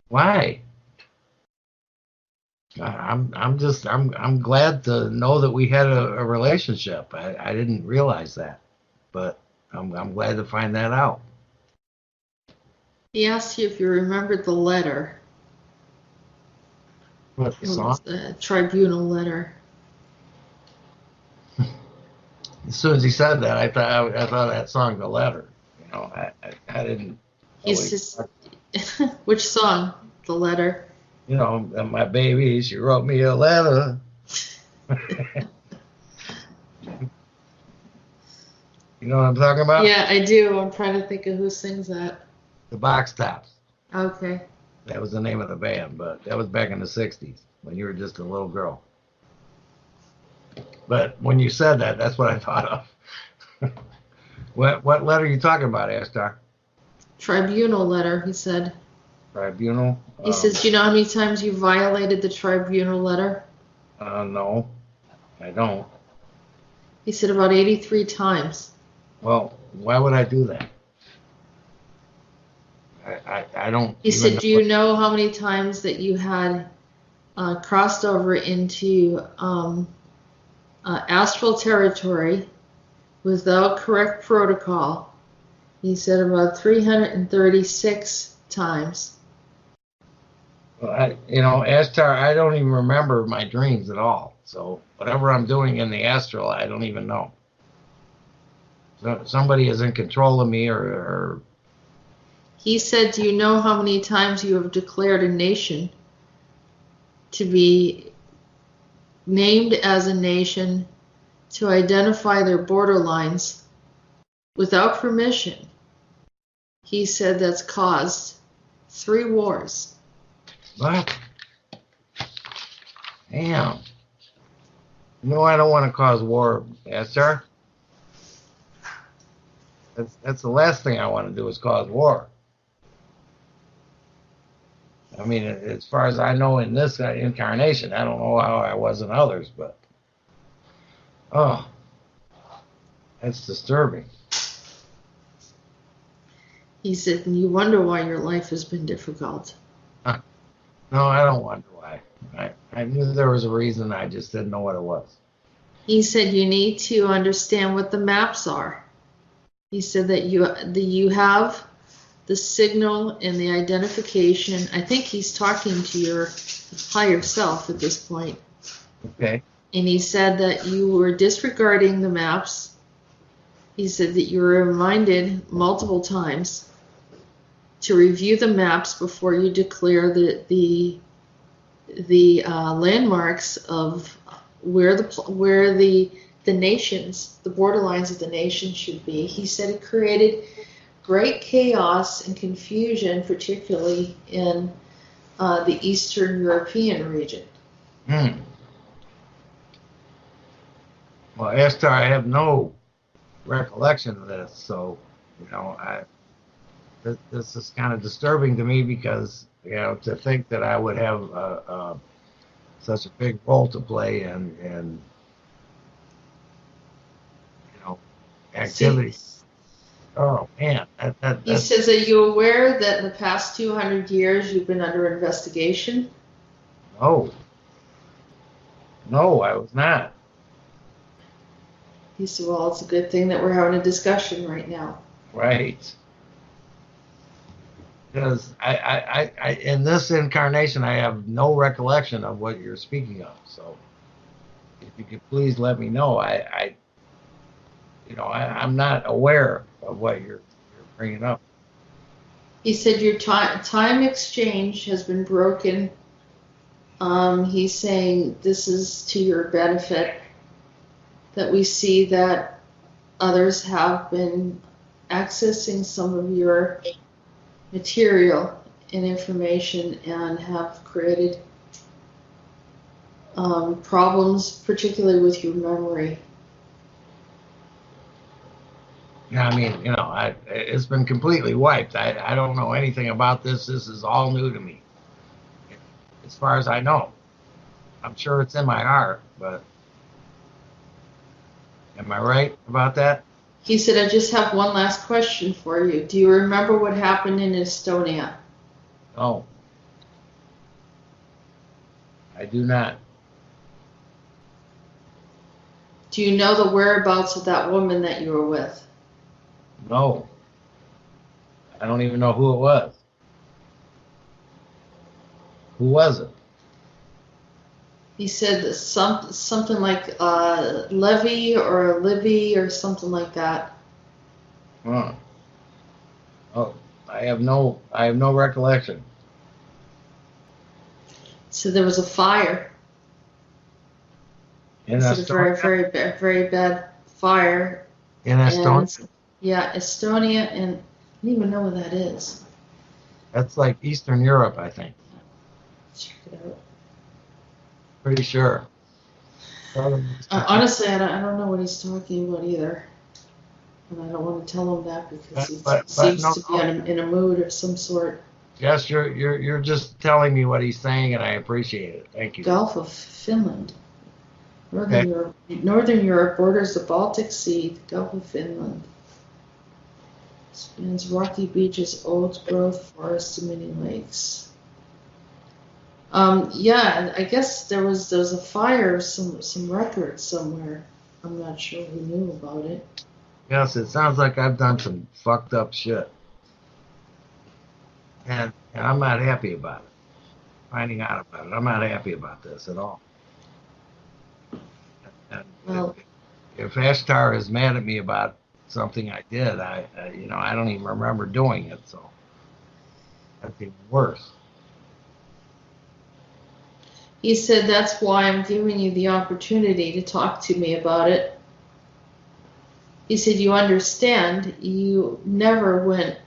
Why? I'm glad to know that we had a relationship. I didn't realize that, but I'm glad to find that out. He asked you if you remembered the letter. What, the It song? was a tribunal letter. As soon as he said that, I thought that song, The Letter. You know, I didn't know He what he was says, talking. which song? The letter. You know, and my baby, she wrote me a letter. You know what I'm talking about? Yeah, I do. I'm trying to think of who sings that. The Box Tops. Okay. That was the name of the band, but that was back in the '60s when you were just a little girl. But when you said that, that's what I thought of. What letter are you talking about, Ashtar? Tribunal letter, he said. Tribunal? He says, do you know how many times you violated the tribunal letter? No, I don't. He said about 83 times. Well, why would I do that? I don't He even said, know do you know how many times that you had crossed over into astral territory without correct protocol? He said about 336 times. Well, Ashtar, I don't even remember my dreams at all. So whatever I'm doing in the astral, I don't even know. So somebody is in control of me, or He said, do you know how many times you have declared a nation to be named as a nation to identify their borderlines without permission? He said that's caused 3 wars. what? Damn. No, I don't want to cause war, Ashtar. That's the last thing I want to do is cause war. I mean, as far as I know in this incarnation, I don't know how I was in others, but oh, that's disturbing. He said, and you wonder why your life has been difficult. Huh. No, I don't wonder why. I knew there was a reason. I just didn't know what it was. He said you need to understand what the maps are. He said that you have the signal and the identification. I think he's talking to your higher self at this point. Okay. And he said that you were disregarding the maps. He said that you were reminded multiple times to review the maps before you declare the landmarks of where the nations, the borderlines of the nations should be. He said it created great chaos and confusion, particularly in the Eastern European region. Hmm. Well, Ashtar, I have no recollection of this, so this is kind of disturbing to me because to think that I would have such a big role to play in See, activity. Oh man, he that's says, are you aware that in the past 200 years you've been under investigation? no, no, I was not. He said, well, it's a good thing that we're having a discussion right now. Right. Because in this incarnation, I have no recollection of what you're speaking of. So, if you could please let me know, I'm not aware of what you're bringing up. He said your time exchange has been broken. He's saying this is to your benefit, that we see that others have been accessing some of your material and information and have created problems, particularly with your memory. Yeah, I mean, it's been completely wiped. I don't know anything about this. This is all new to me, as far as I know. I'm sure it's in my heart, but am I right about that? He said, I just have one last question for you. Do you remember what happened in Estonia? No, I do not. Do you know the whereabouts of that woman that you were with? No, I don't even know who it was. Who was it? He said that something like Levy or Livy or something like that. Huh. Oh, I have no recollection. So there was a fire. In He said a very, Estonia? very, very bad fire. In And Estonia? yeah, Estonia, and I don't even know what that is. That's like Eastern Europe, I think. Check it out. Pretty sure. Southern Eastern Europe. Honestly, I don't know what he's talking about either. And I don't want to tell him that because he But seems no, to be no. in a mood of some sort. Yes, you're just telling me what he's saying, and I appreciate it. Thank you. Gulf of Finland. Okay. Northern Europe borders the Baltic Sea, the Gulf of Finland. Spans rocky beaches, old growth forests, and many lakes. Yeah, I guess there was a fire of some record somewhere. I'm not sure who knew about it. Yes, it sounds like I've done some fucked up shit, and I'm not happy about it. Finding out about it, I'm not happy about this at all. And Well, if Ashtar is mad at me about something I did, I don't even remember doing it, so that's even worse. he said that's why I'm giving you the opportunity to talk to me about it. He said you understand you never went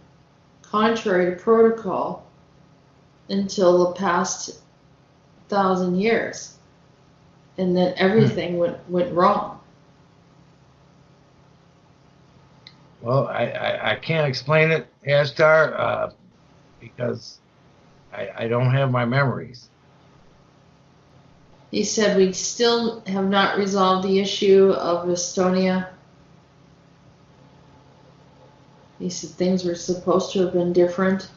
contrary to protocol until the past 1,000 years, and then everything went wrong. Well, I can't explain it, Ashtar, because I don't have my memories. He said we still have not resolved the issue of Estonia. He said things were supposed to have been different,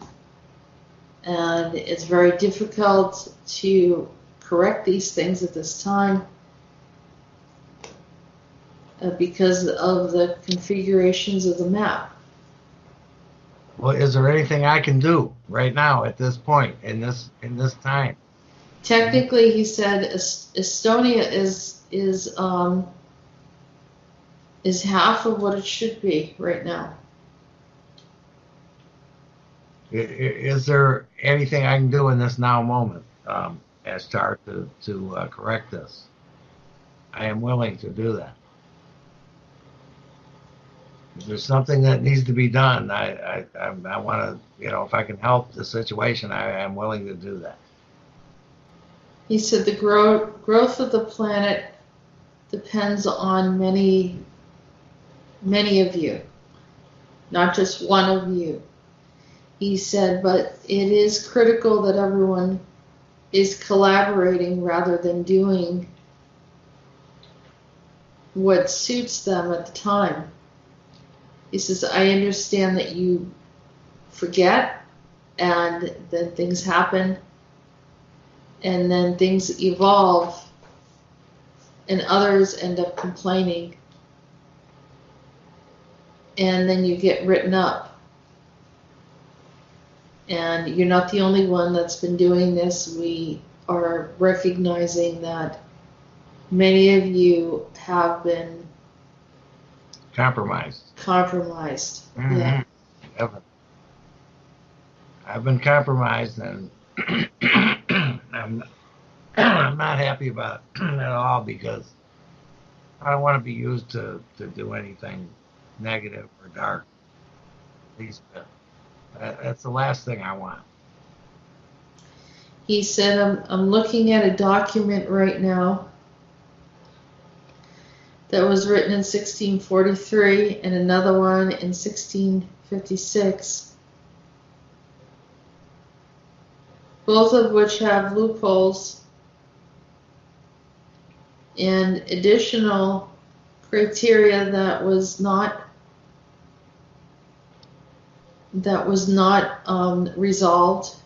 and it's very difficult to correct these things at this time because of the configurations of the map. Well, is there anything I can do right now at this point in this time? Technically, he said Estonia is half of what it should be right now. Is there anything I can do in this now moment, Ashtar, to correct this? I am willing to do that. If there's something that needs to be done, I want to, if I can help the situation, I am willing to do that. He said the growth of the planet depends on many of you, not just one of you. He said, but it is critical that everyone is collaborating rather than doing what suits them at the time. He says, I understand that you forget and then things happen and then things evolve and others end up complaining and then you get written up. And you're not the only one that's been doing this. We are recognizing that many of you have been Compromised. Mm-hmm. Yeah. I've been compromised, and I'm not happy about it at all because I don't want to be used to do anything negative or dark. At least that's the last thing I want. He said, I'm looking at a document right now that was written in 1643 and another one in 1656, both of which have loopholes and additional criteria that was not resolved.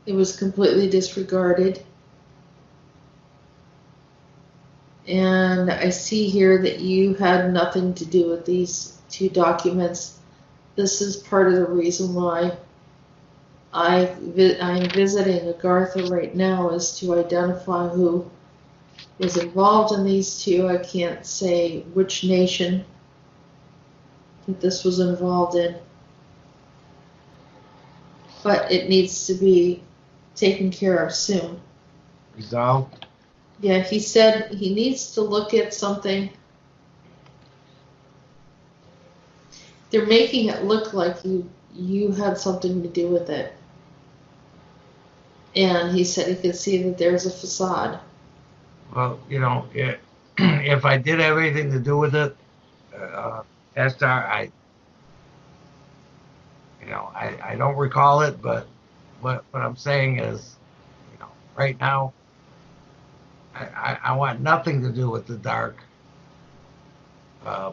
It was completely disregarded. And I see here that you had nothing to do with these two documents. This is part of the reason why I'm visiting Agartha right now as to identify who was involved in these two. I can't say which nation that this was involved in, but it needs to be taken care of soon. Resolved? Yeah, he said he needs to look at something. They're making it look like you had something to do with it. And he said he could see that there's a facade. Well, if I did have anything to do with it, Esther, I don't recall it, but what I'm saying is, right now, I want nothing to do with the dark uh,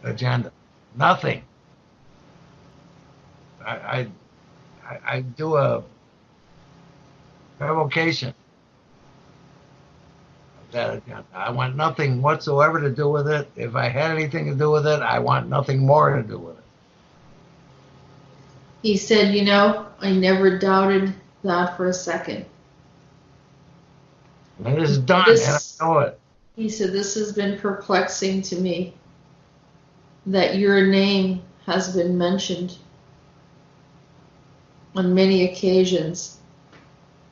agenda. Nothing. I, I do a revocation of that agenda. I want nothing whatsoever to do with it. If I had anything to do with it, I want nothing more to do with it. He said, I never doubted that for a second. And it is done, and I know it. He said, this has been perplexing to me that your name has been mentioned on many occasions,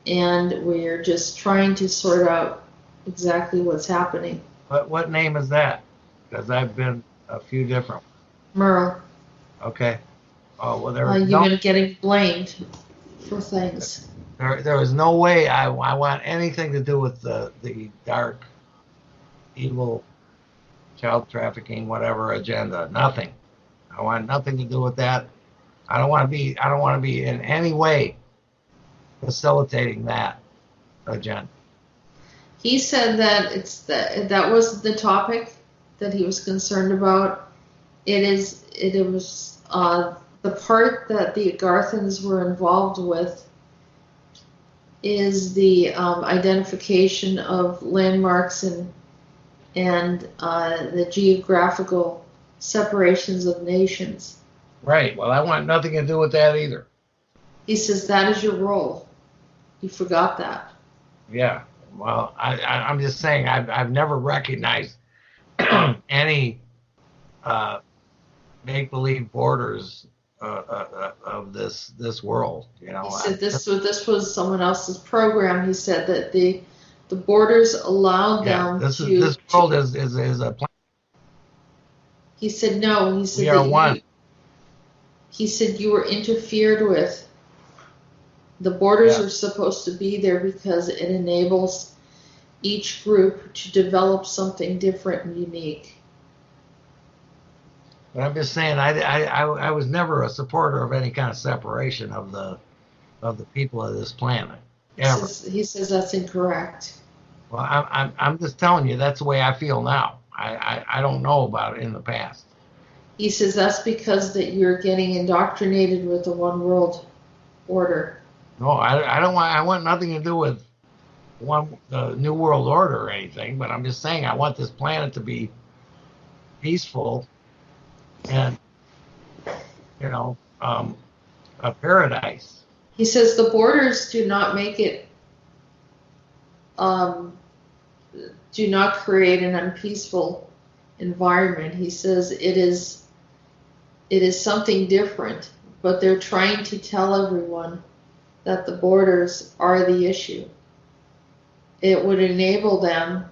and we're just trying to sort out exactly what's happening. But what name is that? Because I've been a few different. Merle. Okay. Oh, well, You've been getting blamed for things. There is no way I want anything to do with the dark, evil, child trafficking, whatever agenda. Nothing. I want nothing to do with that. I don't want to be in any way facilitating that agenda. He said that that was the topic that he was concerned about. It was the part that the Agarthans were involved with is the identification of landmarks and the geographical separations of nations. Right. Well, I want nothing to do with that either. He says that is your role. You forgot that. Yeah. Well, I'm just saying I've never recognized any make-believe borders of this world. He said this was someone else's program. He said that the borders allowed them this world is a planet. He said no. He said we are one. He said you were interfered with. The borders are supposed to be there because it enables each group to develop something different and unique. But I'm just saying, I was never a supporter of any kind of separation of the people of this planet. Ever. He says that's incorrect. Well, I'm just telling you that's the way I feel now. I don't know about it in the past. He says that's because that you're getting indoctrinated with the one world order. No, I don't want. I want nothing to do with the new world order or anything. But I'm just saying I want this planet to be peaceful and a paradise. He says the borders do not make it. Do not create an unpeaceful environment. He says it is something different, but they're trying to tell everyone that the borders are the issue. It would enable them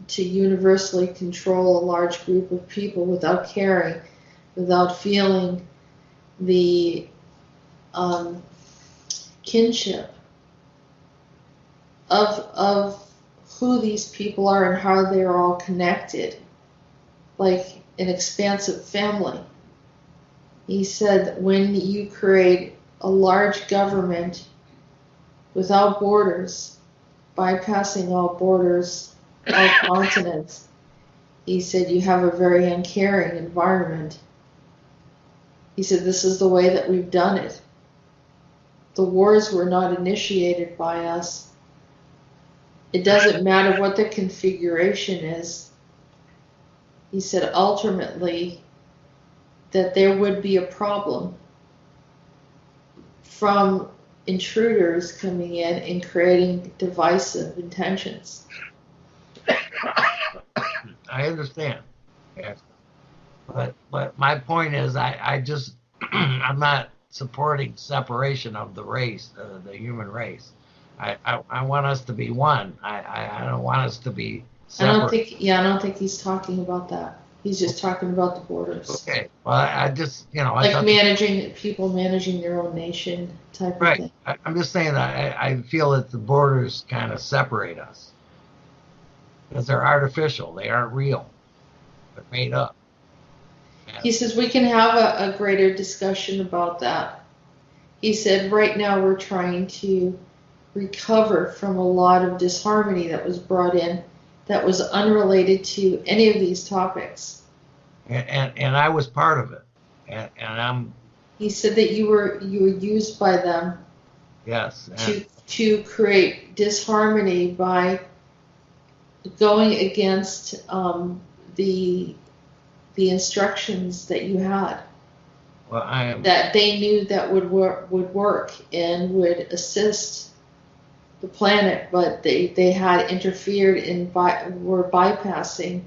to universally control a large group of people without caring, without feeling the kinship of who these people are and how they're all connected, like an expansive family. He said when you create a large government without borders, bypassing all borders, all continents, he said you have a very uncaring environment. He said this is the way that we've done it. The wars were not initiated by us. It doesn't matter what the configuration is. He said ultimately that there would be a problem, from intruders coming in and creating divisive intentions. I understand. Yes. But my point is, I just I'm not supporting separation of the race, the human race. I want us to be one. I don't want us to be separate. I don't think he's talking about that. He's just talking about the borders. Okay. Well, I just, I Like thought people managing their own nation type of right. thing. I'm just saying that I feel that the borders kind of separate us because they're artificial. They aren't real. They're made up. He says we can have a greater discussion about that. He said right now we're trying to recover from a lot of disharmony that was brought in that was unrelated to any of these topics. And I was part of it. And I'm. He said that you were used by them. Yes. To create disharmony by going against the instructions that you had. Well, that they knew that would work and would assist the planet, but they had interfered and were bypassing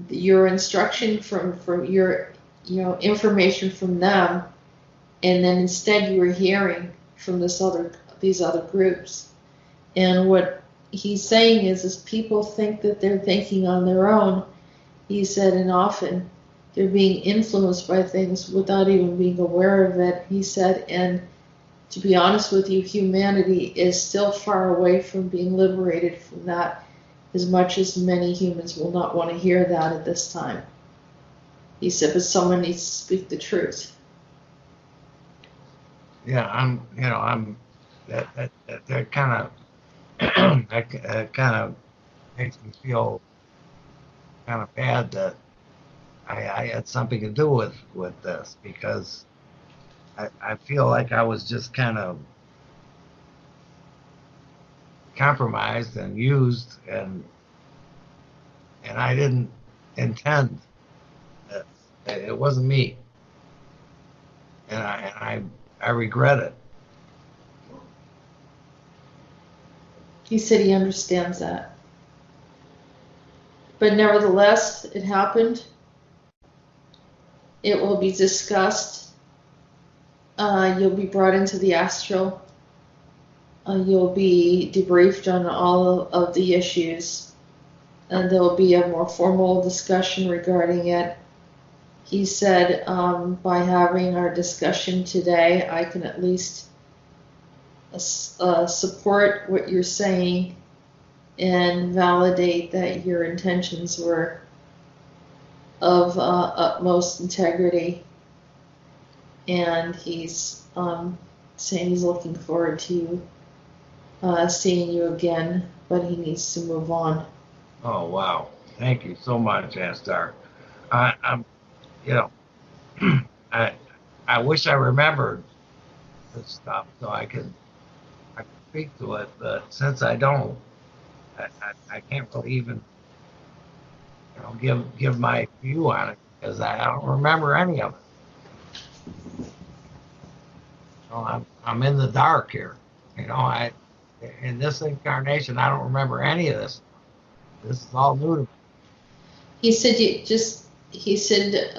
your instruction from your information from them, and then instead you were hearing from these other groups. And what he's saying is people think that they're thinking on their own. He said, and often they're being influenced by things without even being aware of it. He said, and to be honest with you, humanity is still far away from being liberated from that, as much as many humans will not want to hear that at this time. He said, but someone needs to speak the truth. Yeah, that kind of that kind of makes me feel kind of bad that I had something to do with this, because I feel like I was just kind of compromised and used, and I didn't intend this. It wasn't me, and I regret it. He said he understands that. But nevertheless, it happened. It will be discussed. You'll be brought into the astral. You'll be debriefed on all of the issues. And there will be a more formal discussion regarding it. He said, by having our discussion today, I can at least support what you're saying and validate that your intentions were of utmost integrity. And he's saying he's looking forward to seeing you again, but he needs to move on. Oh, wow. Thank you so much, Astar. I'm, I wish I remembered this stuff so I could speak to it, but since I don't, I can't really even give my view on it, because I don't remember any of it. I'm in the dark here. In this incarnation, I don't remember any of this. This is all new to me. He said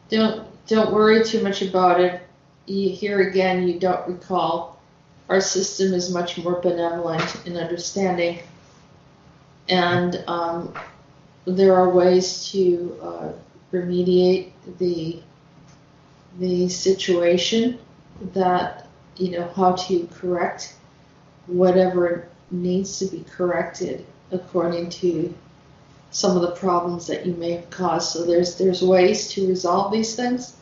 don't worry too much about it. Here again, you don't recall. Our system is much more benevolent and understanding, and there are ways to remediate the situation, that how to correct whatever needs to be corrected according to some of the problems that you may have caused. So there's ways to resolve these things.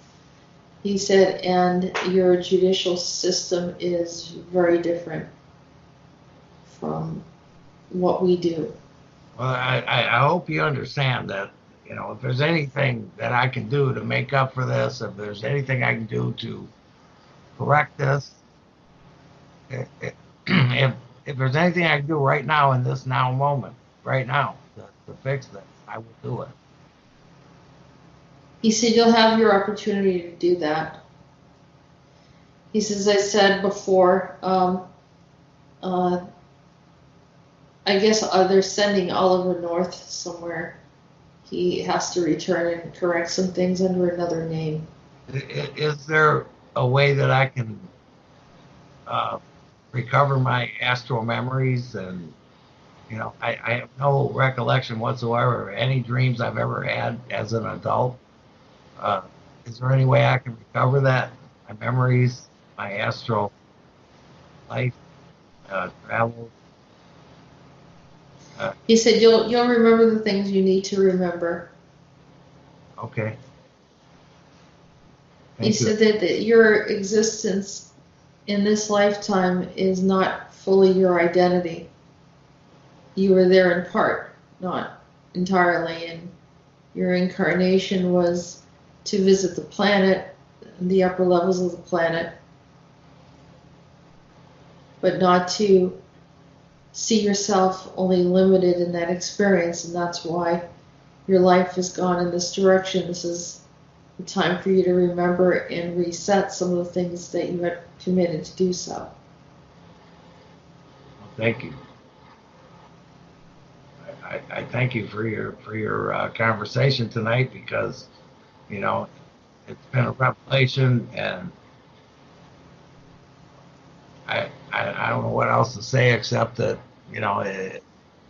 He said, and your judicial system is very different from what we do. Well, I hope you understand that, if there's anything that I can do to make up for this, if there's anything I can do to correct this, if there's anything I can do right now in this now moment, right now, to fix this, I will do it. He said you'll have your opportunity to do that. He says, I said before, uh, I guess they're sending Oliver North somewhere. He has to return and correct some things under another name. Is there a way that I can uh, recover my astral memories? And I have no recollection whatsoever of any dreams I've ever had as an adult. Uh, is there any way I can recover that? My memories, my astral life, travel. Uh, He said, you'll remember the things you need to remember. okay, He thank you. said that your existence in this lifetime is not fully your identity. You were there in part, not entirely, and your incarnation was to visit the planet, the upper levels of the planet, but not to see yourself only limited in that experience, and that's why your life has gone in this direction. This is the time for you to remember and reset some of the things that you had committed to do so. Thank you. I thank you for your conversation tonight, because you know it's been a revelation, and I don't know what else to say except that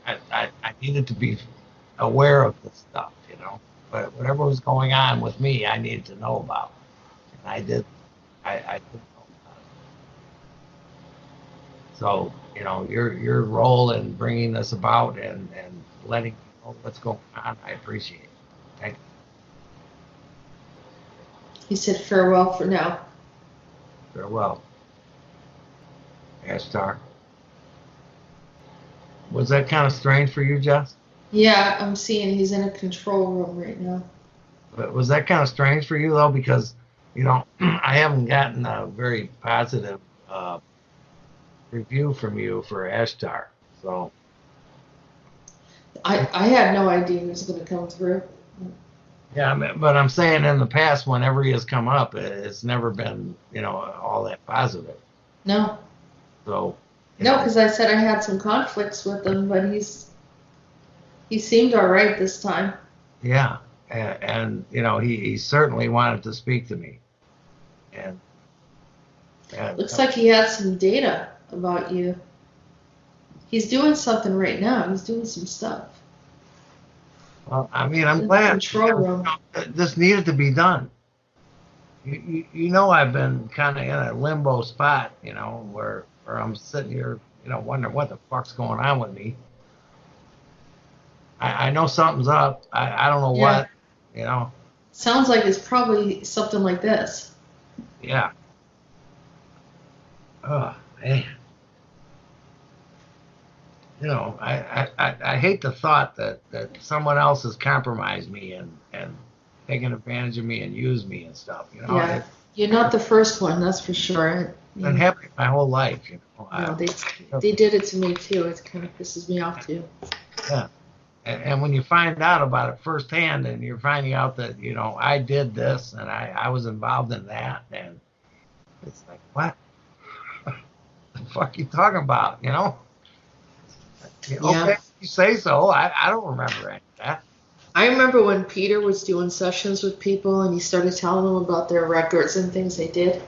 I needed to be aware of this stuff, but whatever was going on with me, I needed to know about, and I did know about it. So your role in bringing this about, and letting me know what's going on, I appreciate it. Thank you. He said farewell for now. Farewell, Ashtar. Was that kind of strange for you, Jess? Yeah, I'm seeing he's in a control room right now. But was that kind of strange for you though? Because I haven't gotten a very positive uh, review from you for Ashtar. So I had no idea he was going to come through. yeah, but I'm saying in the past, whenever he has come up, it's never been all that positive. No, So no, because I said I had some conflicts with him, but he seemed all right this time. yeah, and he certainly wanted to speak to me, and Looks like he had some data about you. He's doing something right now. He's doing some stuff well, I mean, I'm in the glad control room. this needed to be done. I've been kind of in a limbo spot, where I'm sitting here, wondering what the fuck's going on with me. I know something's up. I don't know Yeah, what, you know. sounds like it's probably something like this. Yeah. Oh man. I hate the thought that someone else has compromised me, and taken advantage of me and used me and stuff. Yeah, you're not the first one, that's for sure. It's been happening my whole life. No, they did it to me too. It kind of pisses me off too. Yeah. And when you find out about it firsthand, and you're finding out that I did this, and I was involved in that, and it's like, what the fuck you talking about? Yeah. Okay, you say so. I don't remember any of that. I remember when Peter was doing sessions with people and he started telling them about their records and things they did.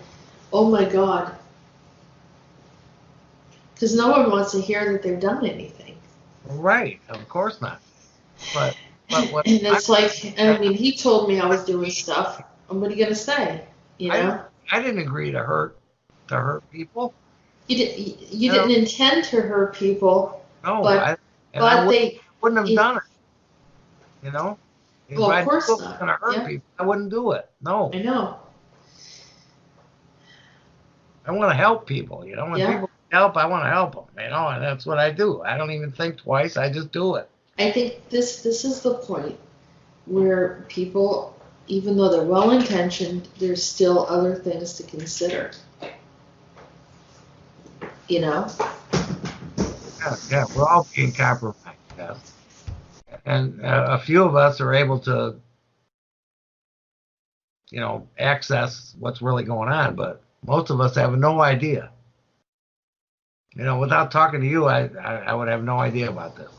Oh my God. Because no one wants to hear that they've done anything. Right, of course not. But what And it's like, I mean, he told me I was doing stuff. What are you going to say? You I didn't know? I didn't agree to hurt people. You You know, didn't intend to hurt people, no, but I but they, wouldn't have it, done it. You know, if well, of I knew it course was not. going to hurt Yeah, people, I wouldn't do it. No, I know. I want to help people. When Yeah. people need help, I want to help them. And that's what I do. I don't even think twice. I just do it. I think this is the point where people, even though they're well intentioned, there's still other things to consider. You know? Yeah, yeah, we're all being compromised. Yeah. And a few of us are able to, access what's really going on. But Most of us have no idea. You know, without talking to you, I would have no idea about this.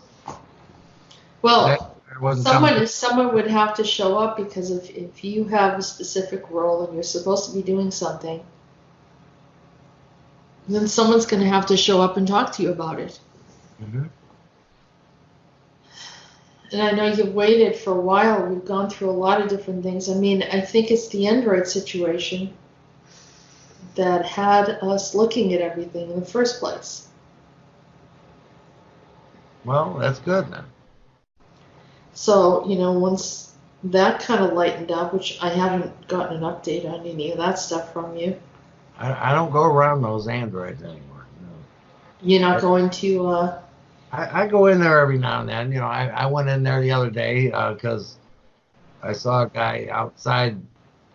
That Well, wasn't coming. someone would have to show up because if you have a specific role and you're supposed to be doing something, then someone's going to have to show up and talk to you about it. Hmm. And I know you've waited for a while. We've gone through a lot of different things. I mean, I think it's the Android situation that had us looking at everything in the first place. Well, that's good then. So, once that kind of lightened up, which I haven't gotten an update on any of that stuff from you, I don't go around those androids anymore. you're not I, going to, I go in there every now and then. You know, I went in there the other day because I saw a guy outside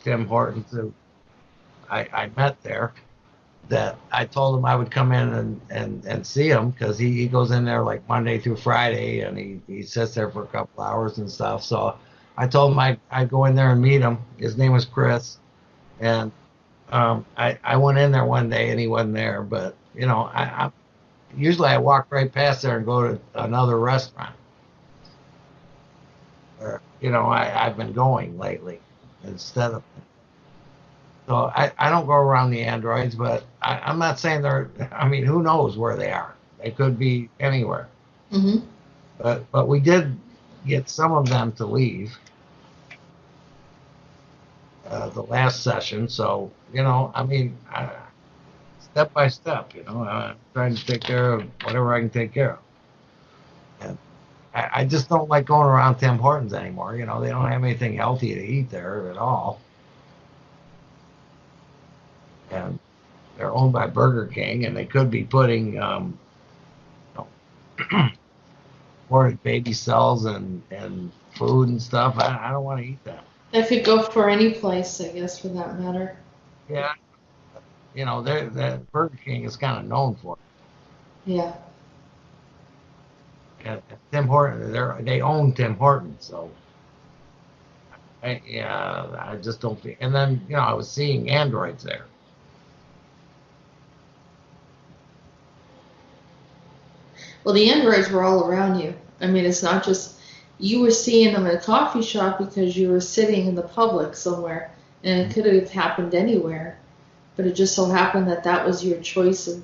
Tim Hortons who I met there that I told him I would come in and see him because he goes in there like Monday through Friday and he sits there for a couple hours and stuff. So I told him I'd go in there and meet him. His name was Chris. And I went in there one day and he wasn't there. But, you know, I usually I walk right past there and go to another restaurant. Or, you know, I've been going lately instead of. So I don't go around the androids, but I'm not saying they're. I mean, who knows where they are? They could be anywhere. mm-hmm. But we did get some of them to leave the last session. So you know, I mean, step by step. You know, I'm trying to take care of whatever I can take care of. And I just don't like going around Tim Hortons anymore. You know, they don't have anything healthy to eat there at all. And they're owned by Burger King, and they could be putting you know, more baby cells and food and stuff. I don't want to eat that. That could go for any place, I guess, for that matter. Yeah, you know, that Burger King is kind of known for it. Yeah. And Tim Hortons, they own Tim Hortons, so yeah, I just don't feel. And then you know, I was seeing androids there. Well, the androids were all around you. I mean, it's not just you were seeing them in a coffee shop because you were sitting in the public somewhere, and it could have happened anywhere. But it just so happened that that was your choice of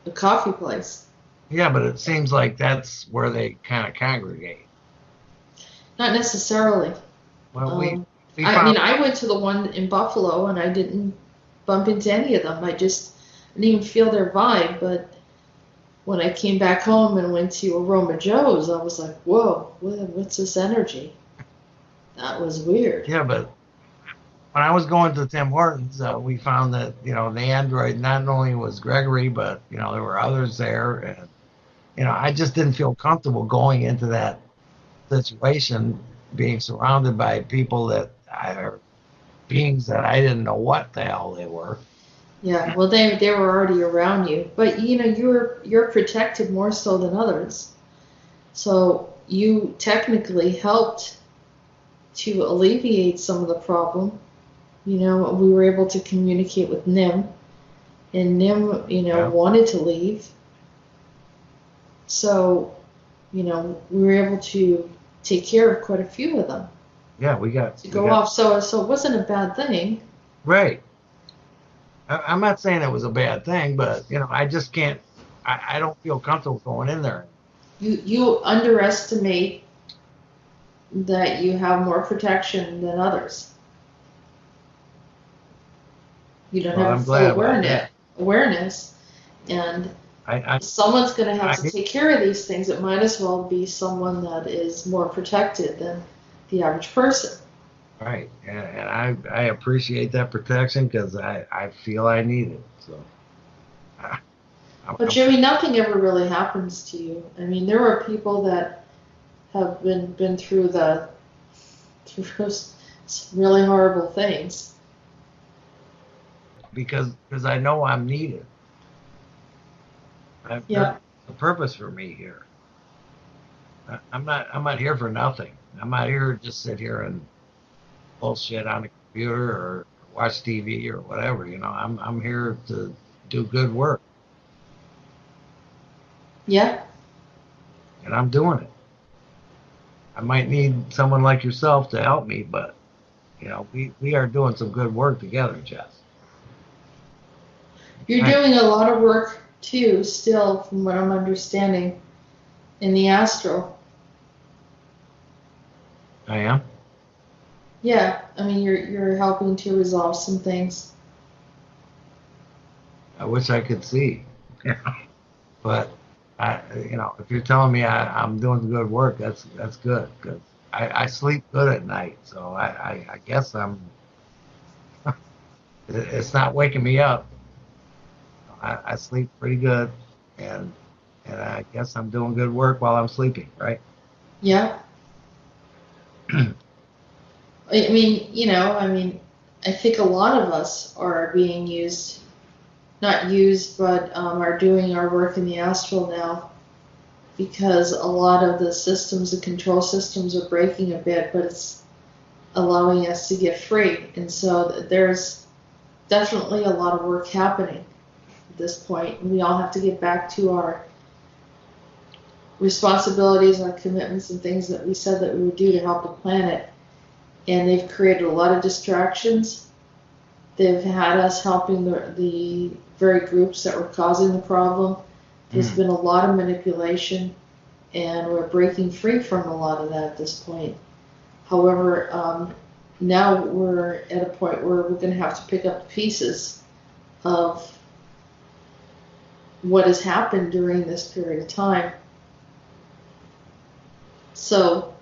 a coffee place. Yeah, but it seems like that's where they kind of congregate. Not necessarily. Well, we I found. mean, I went to the one in Buffalo and I didn't bump into any of them. I didn't even feel their vibe. But when I came back home and went to Aroma Joe's, I was like, whoa, what's this energy? That was weird. Yeah, but when I was going to Tim Hortons, we found that you know the android not only was Gregory, but you know there were others there, and you know I just didn't feel comfortable going into that situation, being surrounded by people that are beings that I didn't know what the hell they were. Yeah, well, they were already around you, but you're protected more so than others. So you technically helped to alleviate some of the problem. We were able to communicate with Nim, and Nim, Yeah, wanted to leave. So, we were able to take care of quite a few of them yeah, to we go got off. So it wasn't a bad thing. right. I'm not saying it was a bad thing, but you know I just can't. I don't feel comfortable going in there. You underestimate that you have more protection than others. You don't Well, have a I'm full glad about that. awareness, and I someone's going to have I to take care of these things. It might as well be someone that is more protected than the average person. right, and I appreciate that protection because I feel I need it. So I, But I'm Jimmy, nothing ever really happens to you. I mean, there are people that have been through some really horrible things. because I know I'm needed. There's Yep. a purpose for me here. I'm not here for nothing. I'm not here to just sit here and bullshit on the computer or watch TV or whatever. I'm here to do good work, Yeah. and I'm doing it. I might need someone like yourself to help me, but we are doing some good work together, Jess. You're I, doing a lot of work too, still, from what I'm understanding, in the astral. I am. Yeah, I mean, you're helping to resolve some things. I wish I could see, but if you're telling me I'm doing good work, that's good because I sleep good at night, so I guess it's not waking me up. I sleep pretty good, and and I guess I'm doing good work while I'm sleeping, right? Yeah. I mean, I think a lot of us are being used, not used, but are doing our work in the astral now because a lot of the systems, the control systems are breaking a bit, but it's allowing us to get free. And so there's definitely a lot of work happening at this point. We all have to get back to our responsibilities, our commitments, and things that we said that we would do to help the planet. And they've created a lot of distractions. They've had us helping the very groups that were causing the problem. There's Mm. been a lot of manipulation, and we're breaking free from a lot of that at this point. However, now we're at a point where we're going to have to pick up the pieces of what has happened during this period of time. So,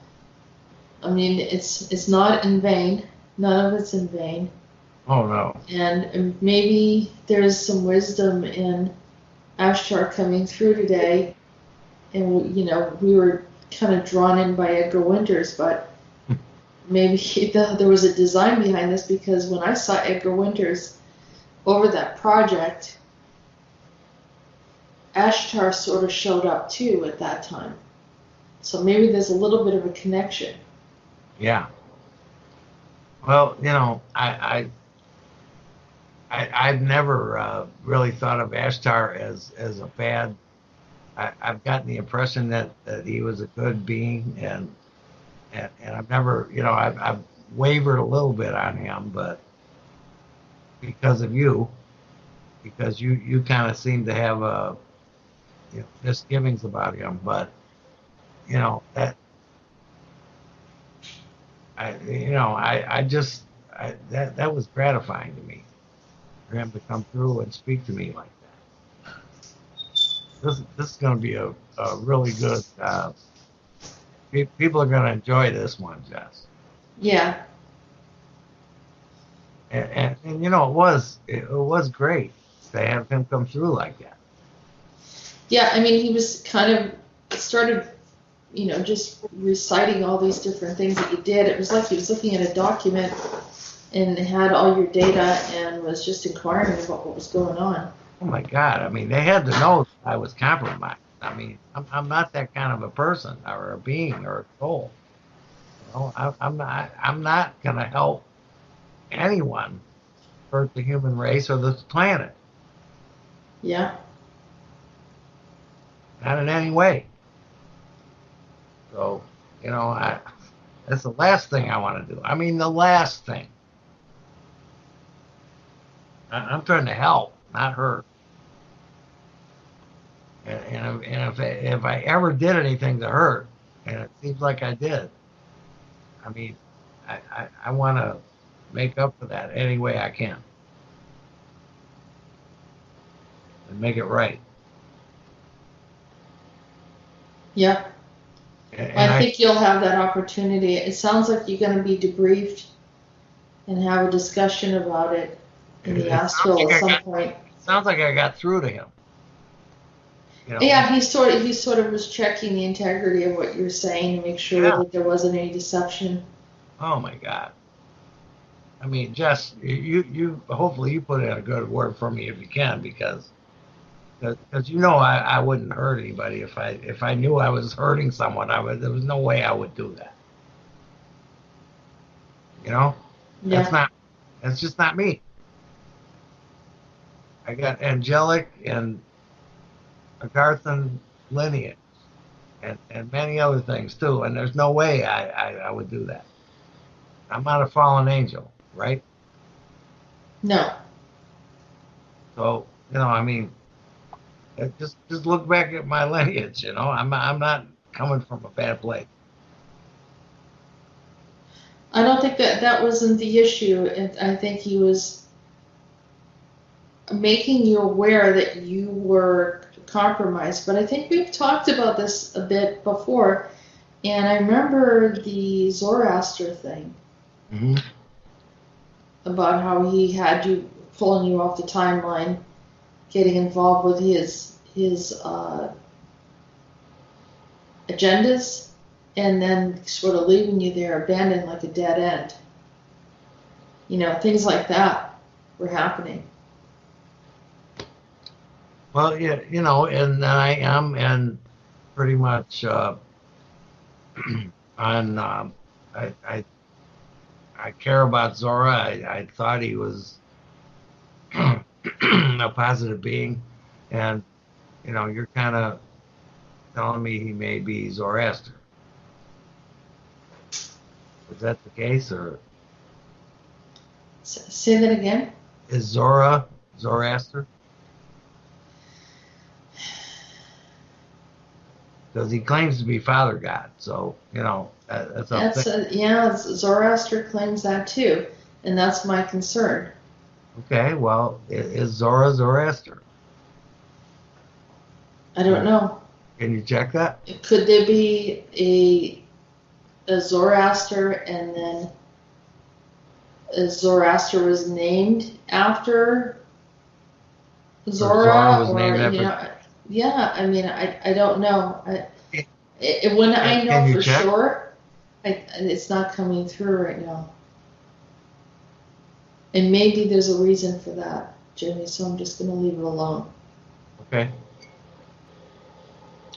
I mean, it's not in vain. None of it's in vain. Oh no. And maybe there's some wisdom in Ashtar coming through today. And, we were kind of drawn in by Edgar Winters, but maybe there was a design behind this because when I saw Edgar Winters over that project, Ashtar sort of showed up too at that time. So maybe there's a little bit of a connection. Yeah. Well, I've never really thought of Ashtar as a bad. I've gotten the impression that he was a good being, and I've never, I've wavered a little bit on him, but because of you, because you kind of seem to have misgivings about him, but that I just that was gratifying to me for him to come through and speak to me like that. This is going to be a really good. People are going to enjoy this one, Jess. Yeah. And it was great to have him come through like that. Yeah, I mean, he was kind of started, just reciting all these different things that you did. It was like he was looking at a document and had all your data and was just inquiring about what was going on. Oh my God! I mean, they had to know that I was compromised. I mean, I'm not that kind of a person or a being or a soul. I'm not going to help anyone hurt the human race or the planet. Yeah. Not in any way. So, that's the last thing I want to do. I mean, the last thing. I'm trying to help, not hurt. And if I ever did anything to hurt, and it seems like I did, I mean, I want to make up for that any way I can and make it right. Yeah. And I I, think you'll have that opportunity. It sounds like you're going to be debriefed and have a discussion about it in the it sounds astral like at I some got, point. it sounds like I got through to him. Yeah, he sort of was checking the integrity of what you were saying to make sure Yeah. that there wasn't any deception. Oh my God. I mean, Jess, you hopefully you put in a good word for me if you can, because I wouldn't hurt anybody if I knew I was hurting someone. There was no way I would do that. You know, that's Yeah. not. That's just not me. I got angelic and Agarthan lineage and many other things too. And there's no way I would do that. I'm not a fallen angel, right? No. So, I mean, just look back at my lineage, I'm not coming from a bad place. I don't think that wasn't the issue. I think he was making you aware that you were compromised. But I think we've talked about this a bit before, and I remember the Zoroaster thing Mm-hmm. about how he had you pulling you off the timeline, getting involved with his agendas, and then sort of leaving you there abandoned like a dead end. Things like that were happening. Well, yeah, and I am, and pretty much on. I care about Zora. I thought he was a positive being, and you're kind of telling me he may be Zoroaster. Is that the case, or Say that again. is Zora Zoroaster? Because he claims to be Father God, so that's Yeah, Zoroaster claims that too, and that's my concern. okay. Well, is Zora Zoroaster? I don't know. Can you check that? Could there be a Zoroaster and then Zoroaster was named after Zora Zora, was named after. yeah. I mean, I don't know. When I Can know you for check? sure, it's not coming through right now. And maybe there's a reason for that, Jimmy. So I'm just going to leave it alone. Okay.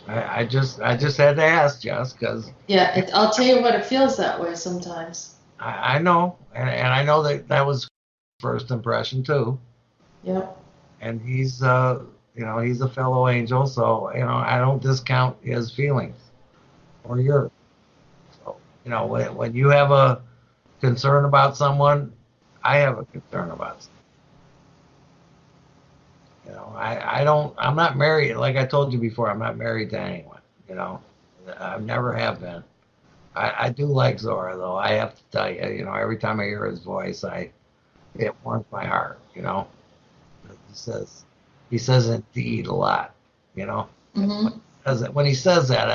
I just had to ask, just because. Yeah, I'll tell you what, it feels that way sometimes. I know, and I know that was first impression too. Yep. And he's he's a fellow angel, so I don't discount his feelings or yours. So when you have a concern about someone, I have a concern about someone. I'm not married. Like I told you before, I'm not married to anyone. I never have been. I do like Zora, though. I have to tell you, every time I hear his voice, it warms my heart. He says indeed a lot. Mm-hmm. When he says that,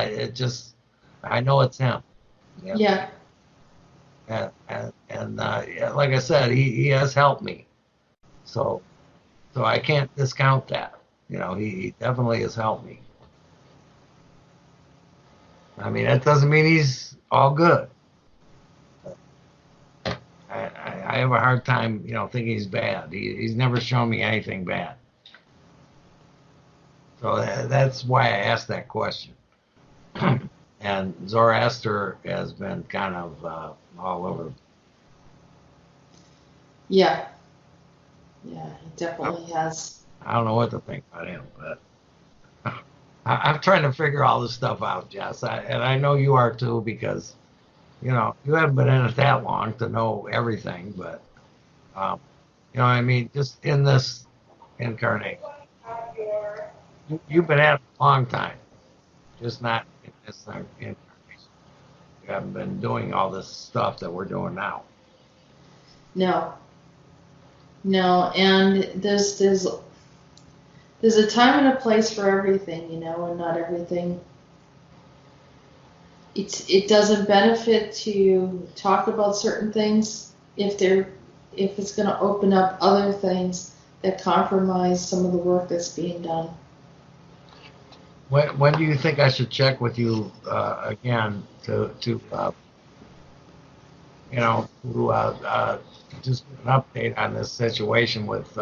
I know it's him. Yeah. And yeah, like I said, he has helped me. So I can't discount that. He definitely has helped me. I mean, that doesn't mean he's all good. I have a hard time, thinking he's bad. He's never shown me anything bad. So that's why I asked that question. And Zoroaster has been kind of all over. Yeah. Yeah, he definitely has. I don't know what to think about him, but I'm trying to figure all this stuff out, Jess. And I know you are too, because you haven't been in it that long to know everything. But I mean, just in this incarnation, you've been at it a long time, just not in this incarnation. You haven't been doing all this stuff that we're doing now. No. No, and there's a time and a place for everything, and not everything. It doesn't benefit to talk about certain things if it's going to open up other things that compromise some of the work that's being done. When do you think I should check with you again to just an update on this situation with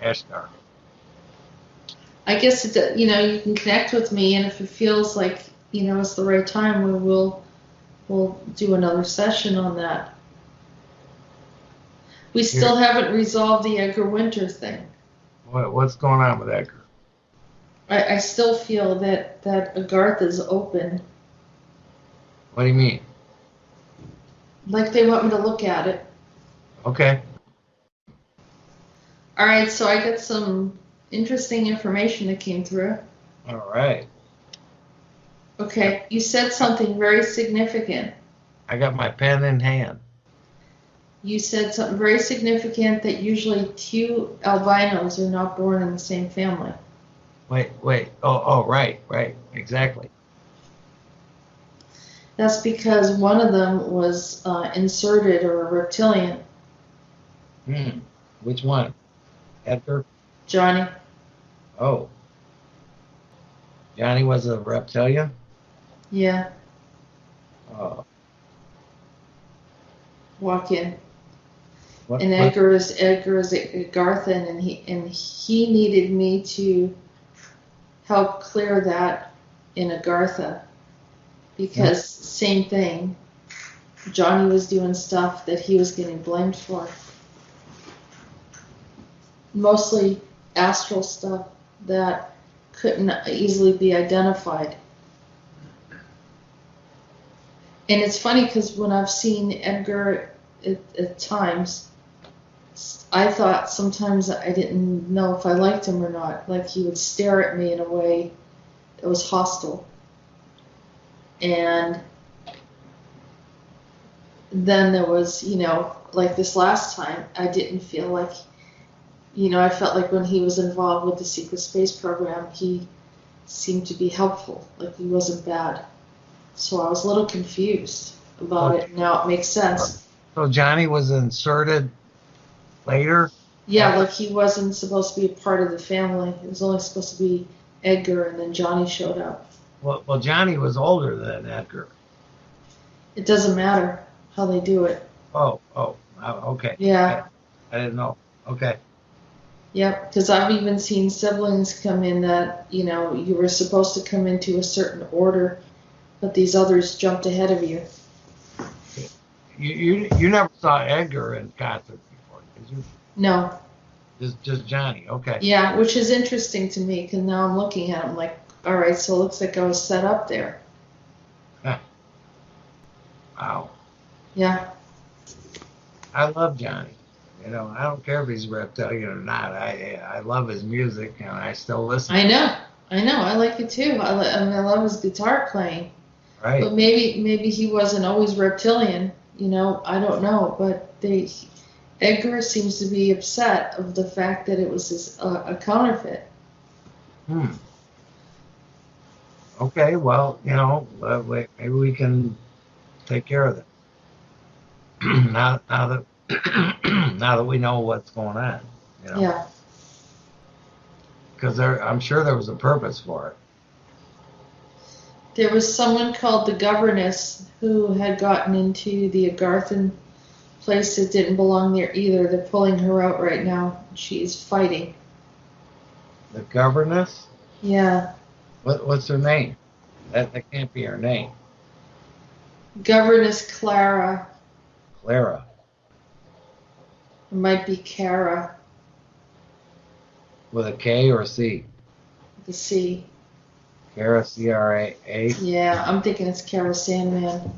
Ashtar? I guess you can connect with me, and if it feels like it's the right time, we'll do another session on that. We still haven't resolved the Edgar Winter thing. What's going on with Edgar? I still feel that Agarth is open. What do you mean? Like they want me to look at it. Okay. All right, so I got some interesting information that came through. All right. Okay, you said something very significant. I got my pen in hand. You said something very significant that usually two albinos are not born in the same family. Wait. Oh, right. Exactly. That's because one of them was inserted or a reptilian. Which one? Edgar? Johnny. Oh. Johnny was a reptilian? Yeah. Oh. Walk in. What, And Edgar is Garthan, and he needed me to help clear that in Agartha because same thing. Johnny was doing stuff that he was getting blamed for. Mostly astral stuff that couldn't easily be identified. And it's funny because when I've seen Edgar at times, I thought sometimes I didn't know if I liked him or not. Like he would stare at me in a way that was hostile. And then there was, like this last time, I didn't feel like, I felt like when he was involved with the secret space program, he seemed to be helpful. Like he wasn't bad. So I was a little confused about it. Now it makes sense. So Johnny was inserted later? Yeah, like he wasn't supposed to be a part of the family. It was only supposed to be Edgar, and then Johnny showed up. Well, Johnny was older than Edgar. It doesn't matter how they do it. Oh, okay. Yeah. I didn't know. Okay. Yep, because I've even seen siblings come in that, you were supposed to come into a certain order, but these others jumped ahead of you. You never saw Edgar in concert before, did you? No. Just Johnny. Okay. Yeah, which is interesting to me because now I'm looking at him like, all right, so it looks like I was set up there. Huh. Wow. Yeah. I love Johnny. I don't care if he's reptilian or not. I love his music and I still listen. I know. I like it too. I love his guitar playing. Right. But maybe he wasn't always reptilian. I don't know. But Edgar seems to be upset of the fact that it was a counterfeit. Okay. Well, maybe we can take care of it now that now that we know what's going on. Yeah. Because I'm sure there was a purpose for it. There was someone called the governess who had gotten into the Agarthan place that didn't belong there either. They're pulling her out right now. She's fighting. The governess? Yeah. What's her name? That can't be her name. Governess Clara. Clara. It might be Kara. With a K or a C? The C. Kara, C-R-A-A? Yeah, I'm thinking it's Kara Sandman.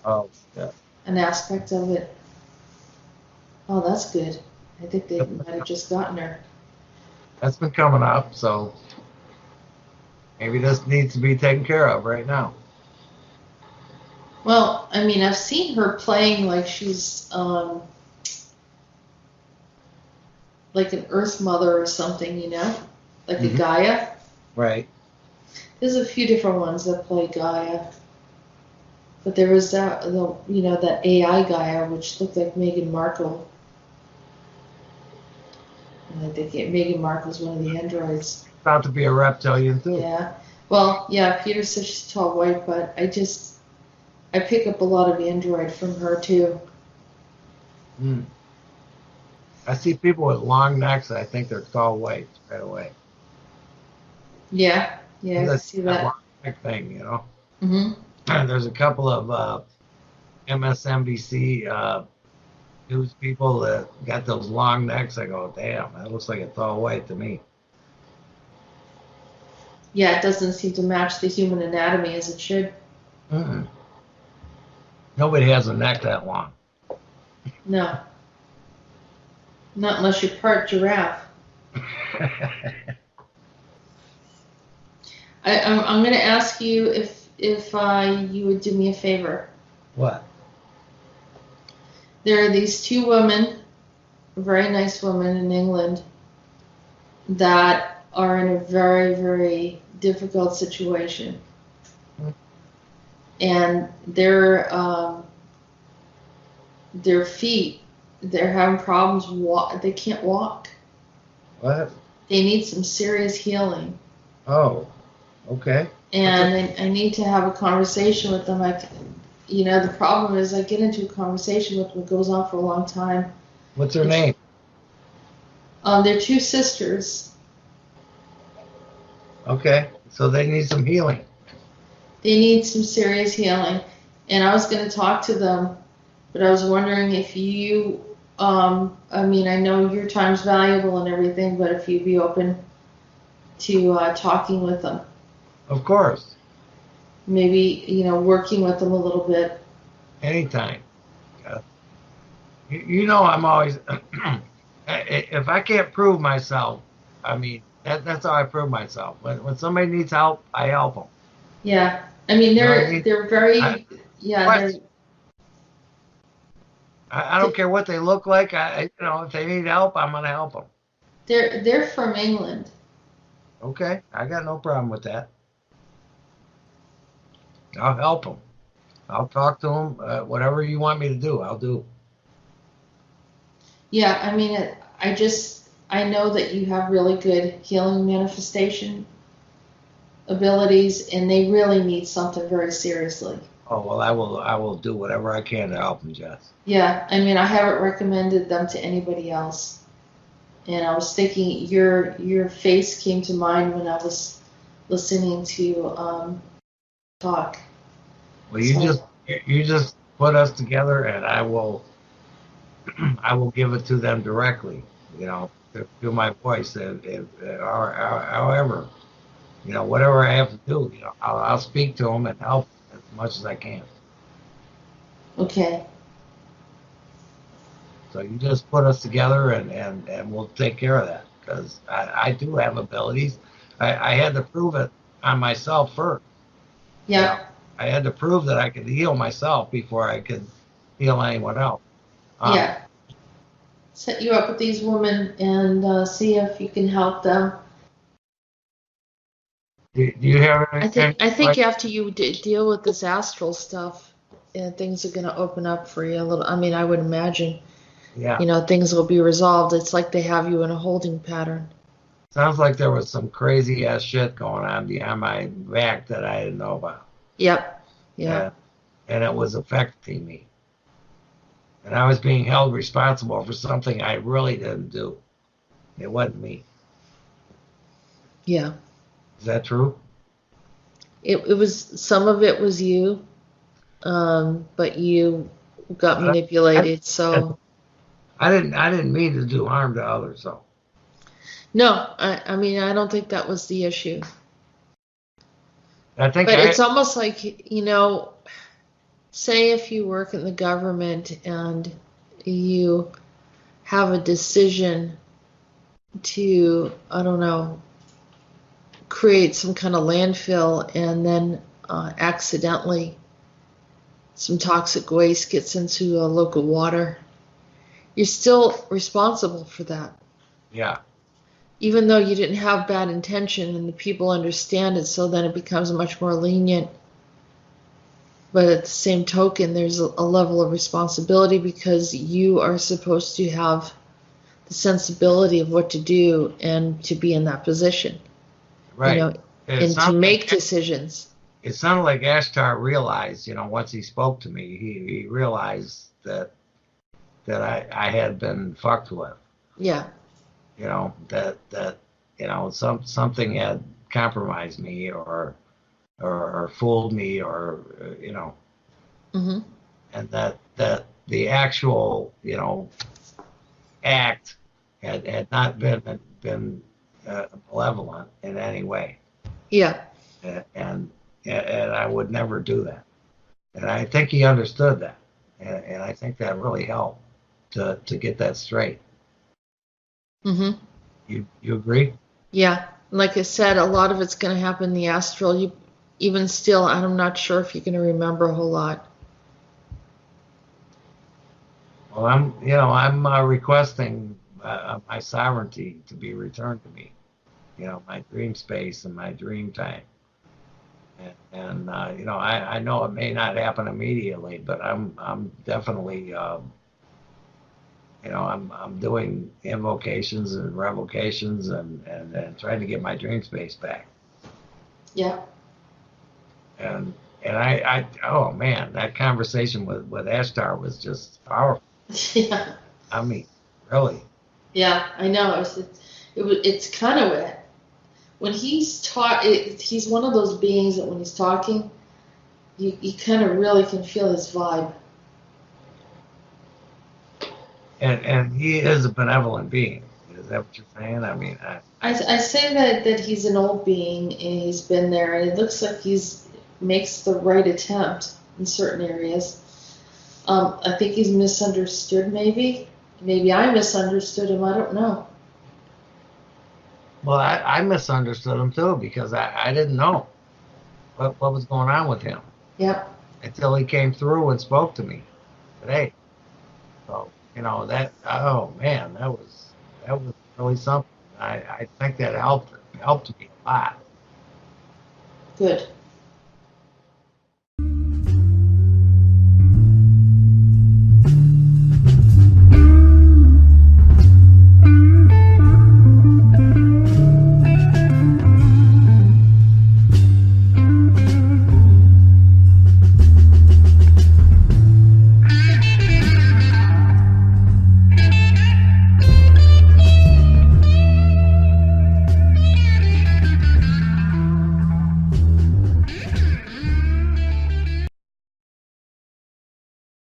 Oh, yeah. An aspect of it. Oh, that's good. I think they might have just gotten her. That's been coming up, so maybe this needs to be taken care of right now. Well, I've seen her playing like she's like an Earth Mother or something, like a Gaia. Right. There's a few different ones that play Gaia, but there was that AI Gaia which looked like Meghan Markle. And I think Meghan Markle's one of the androids. About to be a reptilian too. Yeah. Well, yeah. Peter says she's tall white, but I pick up a lot of android from her too. I see people with long necks. I think they're tall whites right away. Yeah. I see that. Long neck thing, Mm-hmm. There's a couple of MSNBC Those people that got those long necks, I go, damn, that looks like a tall white to me. Yeah, it doesn't seem to match the human anatomy as it should. Mm-mm. Nobody has a neck that long. No, not unless you're part giraffe. I'm going to ask you if you would do me a favor. What? There are these two women, very nice women in England, that are in a very, very difficult situation. And their feet, they're having problems. They can't walk. What? They need some serious healing. Oh, okay. And I need to have a conversation with them. The problem is I get into a conversation with them. It goes on for a long time. What's her name? They're two sisters. Okay, so they need some healing. They need some serious healing. And I was going to talk to them, but I was wondering if you, I mean, I know your time's valuable and everything, but if you'd be open to talking with them. Of course. Maybe, working with them a little bit. Anytime. You know, I'm always, if I can't prove myself, I mean, that's how I prove myself. When somebody needs help, I help them. Yeah. I mean, You know what I mean? they're very, yeah, I don't care what they look like. If they need help, I'm gonna help them. they're from England. Okay, I got no problem with that. I'll help them. I'll talk to them. Whatever you want me to do, I'll do. Yeah, I mean, I know that you have really good healing manifestation abilities, and they really need something very seriously. Oh well, I will do whatever I can to help them, Jess. Yeah, I mean, I haven't recommended them to anybody else. And I was thinking your face came to mind when I was listening to talk. Well, So you just put us together, and I will I will give it to them directly. You know, through my voice, or however, whatever I have to do, I'll speak to them and help as much as I can. okay, So you just put us together, and we'll take care of that because I do have abilities. I had to prove it on myself first. You know, yeah, I had to prove that I could heal myself before I could heal anyone else. Um, yeah. Set you up with these women and see if you can help them. do you have I think like, after you deal with this astral stuff, things are going to open up for you a little. I mean, I would imagine, yeah, things will be resolved. It's like they have you in a holding pattern. sounds like there was some crazy ass shit going on behind my back that I didn't know about. Yep, And, yep, and it was affecting me. And I was being held responsible for something I really didn't do. It wasn't me. yeah. Is that true? It was some of it was you, but you got But I, manipulated. I, So I didn't mean to do harm to others. So no, I mean, I don't think that was the issue. I think But it's almost like, say if you work in the government and you have a decision to, I don't know, create some kind of landfill and then accidentally some toxic waste gets into local water, you're still responsible for that. yeah, Even though you didn't have bad intention and the people understand it, so then it becomes much more lenient. But at the same token, there's a level of responsibility because you are supposed to have the sensibility of what to do and to be in that position, you right. know, It and to sounded make like decisions. it sounded like Ashtar realized, once he spoke to me, he realized that I had been fucked with. Yeah. Something had compromised me or fooled me or Hmm. and that the actual, act had not been malevolent in any way, Yeah. and and I would never do that. And I think he understood that, and I think that really helped to get that straight. Mm-hmm. You agree? Yeah. Like I said, a lot of it's going to happen in the astral. You even still, I'm not sure if you're going to remember a whole lot. Well, I'm requesting my sovereignty to be returned to me. My dream space and my dream time. And I know it may not happen immediately, but I'm definitely I'm doing invocations and revocations and trying to get my dream space back. Yeah. And I oh man, that conversation with Ashtar was just powerful. Yeah. I mean, really. Yeah. I know. It's kind of when he's he's one of those beings that when he's talking, you kind of really can feel his vibe. And he is a benevolent being. Is that what you're saying? I mean, I say that he's an old being and he's been there and it looks like he's makes the right attempt in certain areas. I think he's misunderstood maybe. Maybe I misunderstood him. I don't know. well, I misunderstood him too because I didn't know what was going on with him Yep. until he came through and spoke to me today. So that oh man, that was really something. I think that helped me a lot. Good.